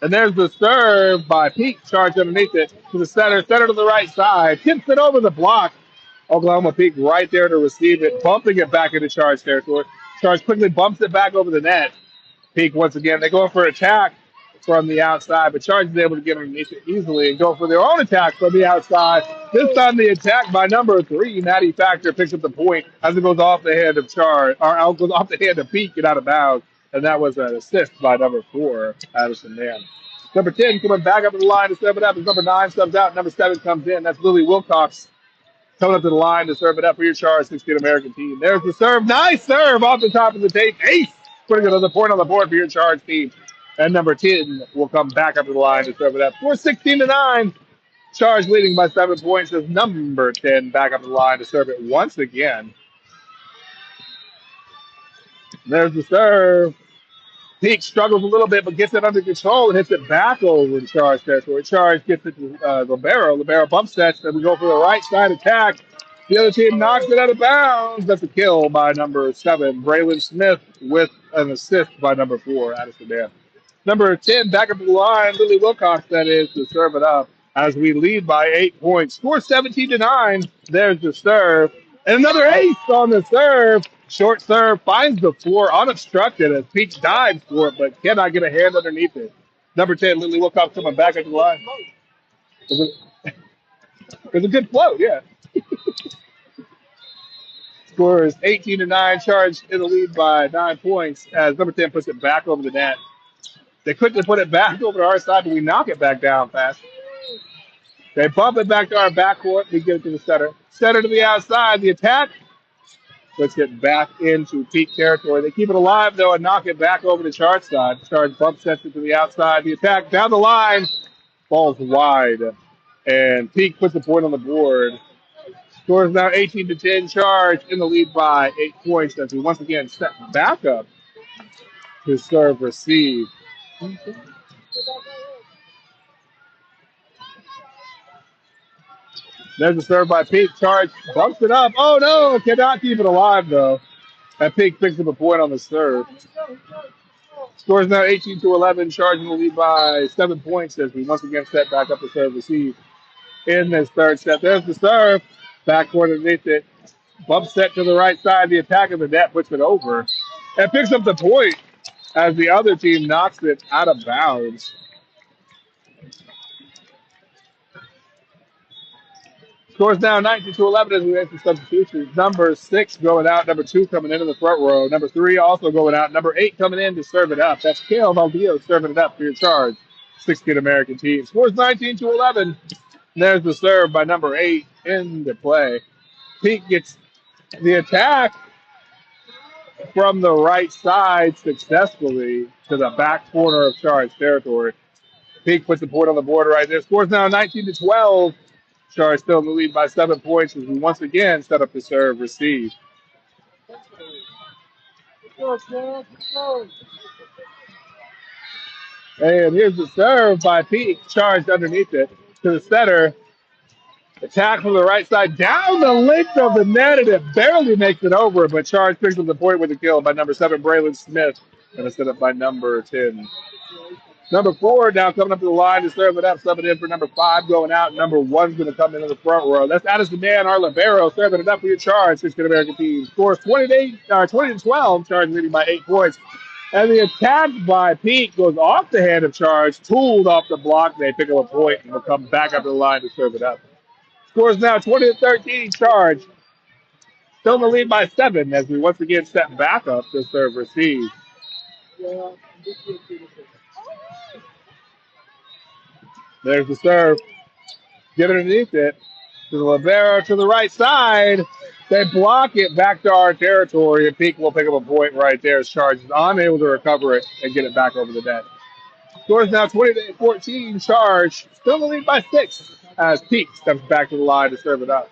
[SPEAKER 1] And there's the serve by Peak. Charge underneath it to the center. Center to the right side. Tips it over the block. Oklahoma Peak right there to receive it. Bumping it back into Charge territory. Charge quickly bumps it back over the net. Peak once again. They go for attack from the outside, but Charge is able to get underneath it easily and go for their own attack from the outside. This time the attack by number 3, Maddie Factor, picks up the point as it goes off the hand of Charge, or goes off the hand of Peak and out of bounds. And that was an assist by number 4, Addison Mann. Number 10 coming back up to the line to serve it up as number 9 subs out. Number 7 comes in. That's Lily Wilcox coming up to the line to serve it up for your Charge 16 American team. There's the serve. Nice serve off the top of the tape. Ace, putting another point on the board for your Charge team. And number 10 will come back up to the line to serve it up. Score 16-9. Charge leading by 7 points as number 10 back up to the line to serve it once again. There's the serve. Peak struggles a little bit, but gets it under control and hits it back over to Charge territory. Charge gets it to Libero. Libero bump sets, and we go for the right side attack. The other team knocks it out of bounds. That's a kill by number 7, Braylon Smith, with an assist by number 4, Addison Mann. Number 10 back up to the line, Lily Wilcox, that is, to serve it up as we lead by 8 points. Score 17-9. There's the serve. And another ace on the serve. Short serve finds the floor unobstructed as Peach dives for it, but cannot get a hand underneath it. Number 10, Lily Wilcox coming back at the line. It was a good float, yeah. Score is 18-9. Charge in the lead by 9 points as number 10 puts it back over the net. They quickly put it back over to our side, but we knock it back down fast. They bump it back to our backcourt. We get it to the center. Center to the outside. The attack puts it back into peak territory. They keep it alive, though, and knock it back over to Charge side. Charge bump sets it to the outside. The attack down the line falls wide. And Peak puts a point on the board. Score is now 18-10. Charge in the lead by 8 points as we once again step back up to serve receive. There's a serve by Peak. Charge bumps it up. Oh no, cannot keep it alive though. And Peak picks up a point on the serve. Score is now 18-11. Charge in the lead by 7 points as we once again step back up to serve receive in this third set. There's the serve. Backcourt underneath it. Bump set to the right side. The attack of the net puts it over and picks up the point as the other team knocks it out of bounds. Scores now 19-11 as we make the substitutions. Number 6 going out. Number 2 coming into the front row. Number 3 also going out. Number 8 coming in to serve it up. That's Kale Valdeo serving it up for your Charge. 16 American team. Scores 19-11. There's the serve by number 8 into play. Pete gets the attack from the right side successfully to the back corner of Charge territory. Peak puts the point on the board right there. Scores now 19-12. Charge still in the lead by 7 points as we once again set up the serve receive. And here's the serve by Peak. Charged underneath it to the center. Attack from the right side down the length of the net, and it barely makes it over, but Charge picks up the point with a kill by number 7, Braylon Smith, and it's set up by number 10. Number 4 now coming up to the line to serve it up, subbing in for number 5 going out. Number 1's going to come into the front row. That's Addison Man, our libero, serving it up for your Charge. 16 American team scores 20-12. Charge leading by 8 points. And the attack by Pete goes off the hand of Charge, tooled off the block. They pick up a point and will come back up to the line to serve it up. Scores now 20-13. Charge still in the lead by 7 as we once again step back up to serve receive. There's the serve. Get underneath it to the libero to the right side. They block it back to our territory, and Peak will pick up a point right there as Charge is unable to recover it and get it back over the net. Scores now 20-14. Charge still in the lead by 6 as Peak steps back to the line to serve it up.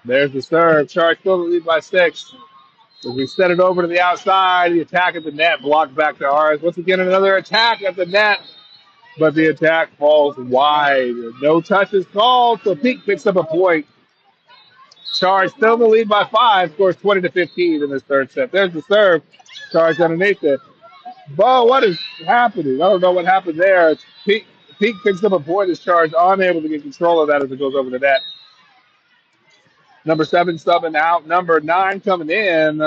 [SPEAKER 1] There's the serve. Charge still in the lead by 6. As we set it over to the outside, the attack at the net blocked back to ours. Once again, another attack at the net, but the attack falls wide. No touch is called, so Peak picks up a point. Charge still in the lead by 5, scores 20-15 in this third set. There's the serve. Charge underneath it. Bo, what is happening? I don't know what happened there. Peak picks up a point as Charge unable to get control of that as it goes over the net. Number 7 subbing out. Number 9 coming in.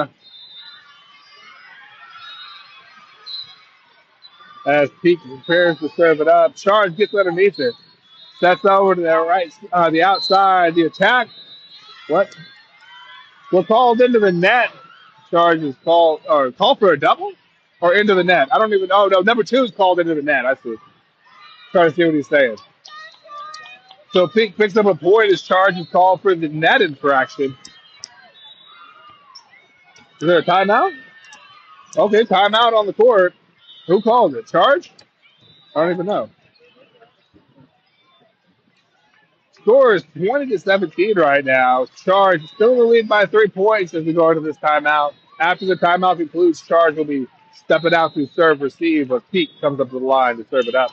[SPEAKER 1] As Peak prepares to serve it up. Charge gets underneath it. Sets over to the right, the outside. The attack. What? We're called into the net. Charge is called for a double or into the net. I don't even know. No, number 2 is called into the net. I see. Trying to see what he's saying. So Peak picks up a point as Charge is called for the net infraction. Is there a timeout? Okay, timeout on the court. Who called it? Charge? I don't even know. Score is 20-17 right now. Charge still in the lead by 3 points as we go into this timeout. After the timeout concludes, Charge will be stepping out to serve receive, but Peak comes up to the line to serve it up.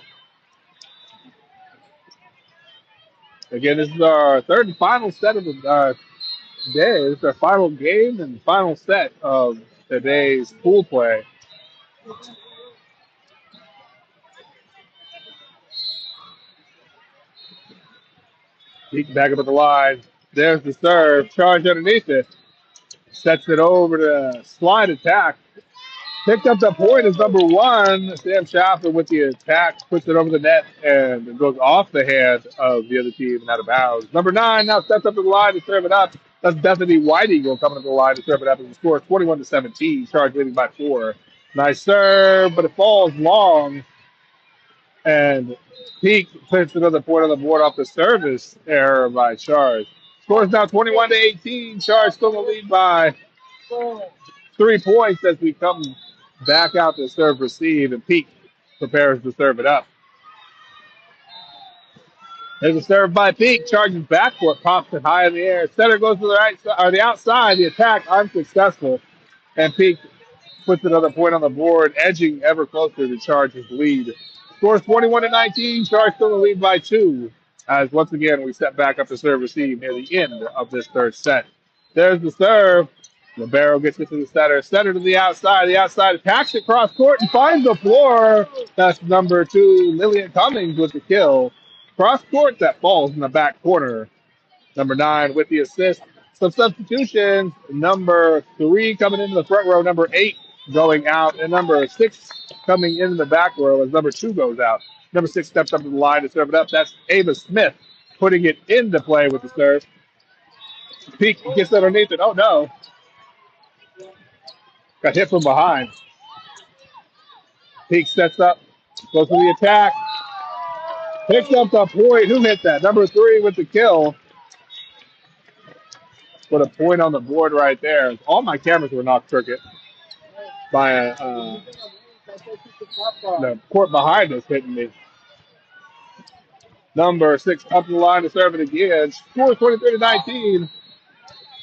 [SPEAKER 1] Again, this is our third and final set of the day. This is our final game and final set of today's pool play. Peek back up at the line. There's the serve. Charge underneath it. Sets it over to slide attack. Picked up the point as number one. Sam Chaffin with the attack puts it over the net and it goes off the hand of the other team and out of bounds. Number 9 now steps up to the line to serve it up. That's Bethany Whiting will come up the line to serve it up and score 21-17. Charge leading by 4. Nice serve, but it falls long. And Peak puts another point on the board off the service error by Charge. Scores now 21-18. Charge still in the lead by 3 points as we come back out to serve receive, and Peak prepares to serve it up. There's a serve by Peak, charges back for it, pops it high in the air. Center goes to the right side, or the outside. The attack unsuccessful, and Peak puts another point on the board, edging ever closer to Charge's lead. Scores 21-19. Charge still in the lead by 2. As once again we step back up to serve receive near the end of this third set. There's the serve. Libero gets it to the center. Center to the outside. The outside attacks it cross court and finds the floor. That's number 2, Lillian Cummings with the kill. Cross court that falls in the back corner. Number 9 with the assist. Some substitutions. Number 3 coming into the front row. Number 8 going out. And number 6 coming into the back row as number 2 goes out. Number 6 steps up to the line to serve it up. That's Ava Smith putting it into play with the serve. Peak gets underneath it. Oh, no. Got hit from behind. Peak sets up. Goes to the attack. Picks up the point. Who hit that? Number 3 with the kill. Put a point on the board right there. All my cameras were knocked crooked by the court behind us hitting me. Number 6 up the line to serve it again. Scores 23-19.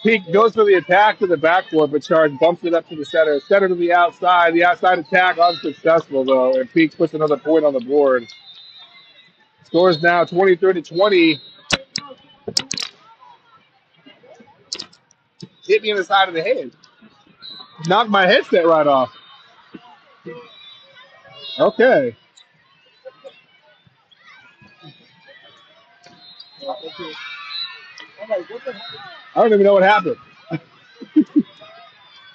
[SPEAKER 1] Peak goes for the attack to the backboard, but Charge bumps it up to the center. Center to the outside. The outside attack unsuccessful, though, and Peak puts another point on the board. Scores now 23-20. Hit me in the side of the head. Knocked my headset right off. Okay. I don't even know what happened.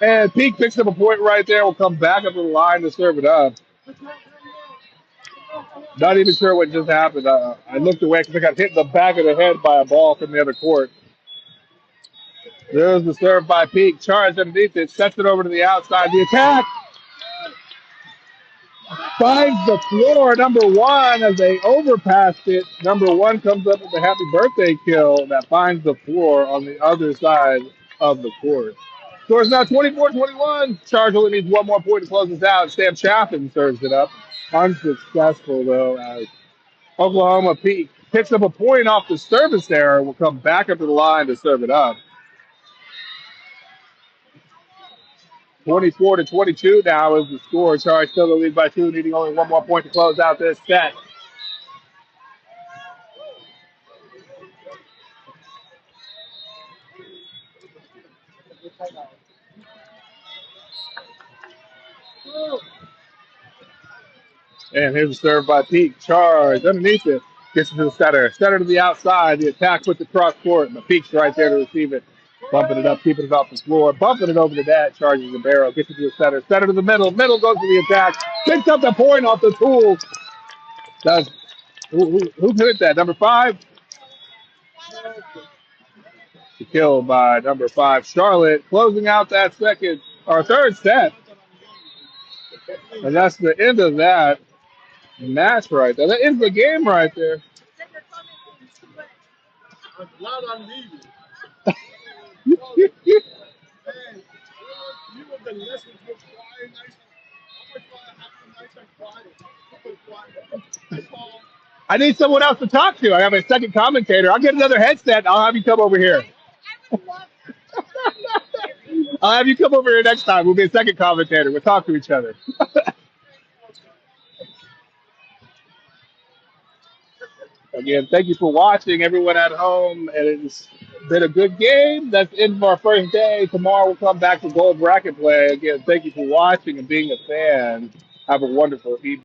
[SPEAKER 1] And Peak picks up a point right there. We'll come back up to the line to serve it up. Not even sure what just happened. I looked away because I got hit in the back of the head by a ball from the other court. There's the serve by Peak. Charge underneath it. Sets it over to the outside. The attack finds the floor. Number 1 as they overpassed it. Number 1 comes up with a happy birthday kill that finds the floor on the other side of the court. Scores now 24-21. Charge only needs one more point to close this out. Sam Chaffin serves it up. Unsuccessful, though, as Oklahoma Peak picks up a point off the service error. Will come back up to the line to serve it up. 24-22 now is the score. Charge still the lead by 2, needing only one more point to close out this set. And here's a serve by Peak. Charge underneath it. Gets it to the center. Center to the outside. The attack with the cross court. And Peak's right there to receive it. Bumping it up, keeping it off the floor. Bumping it over to that. Charges the barrel. Gets it to the center. Center to the middle. Middle goes to the attack. Picks up the point off the tool. Does who hit that? Number 5? The kill by number 5, Charlotte. Closing out that third set. And that's the end of that match right there. That ends the game right there. I'm glad I'm leaving. I need someone else to talk to. I have a second commentator. I'll get another headset. I'll have you come over here. I'll have you come over here next time. We'll be a second commentator. We'll talk to each other. Again, thank you for watching, everyone at home. And it's been a good game. That's the end of our first day. Tomorrow we'll come back to gold bracket play. Again, thank you for watching and being a fan. Have a wonderful evening.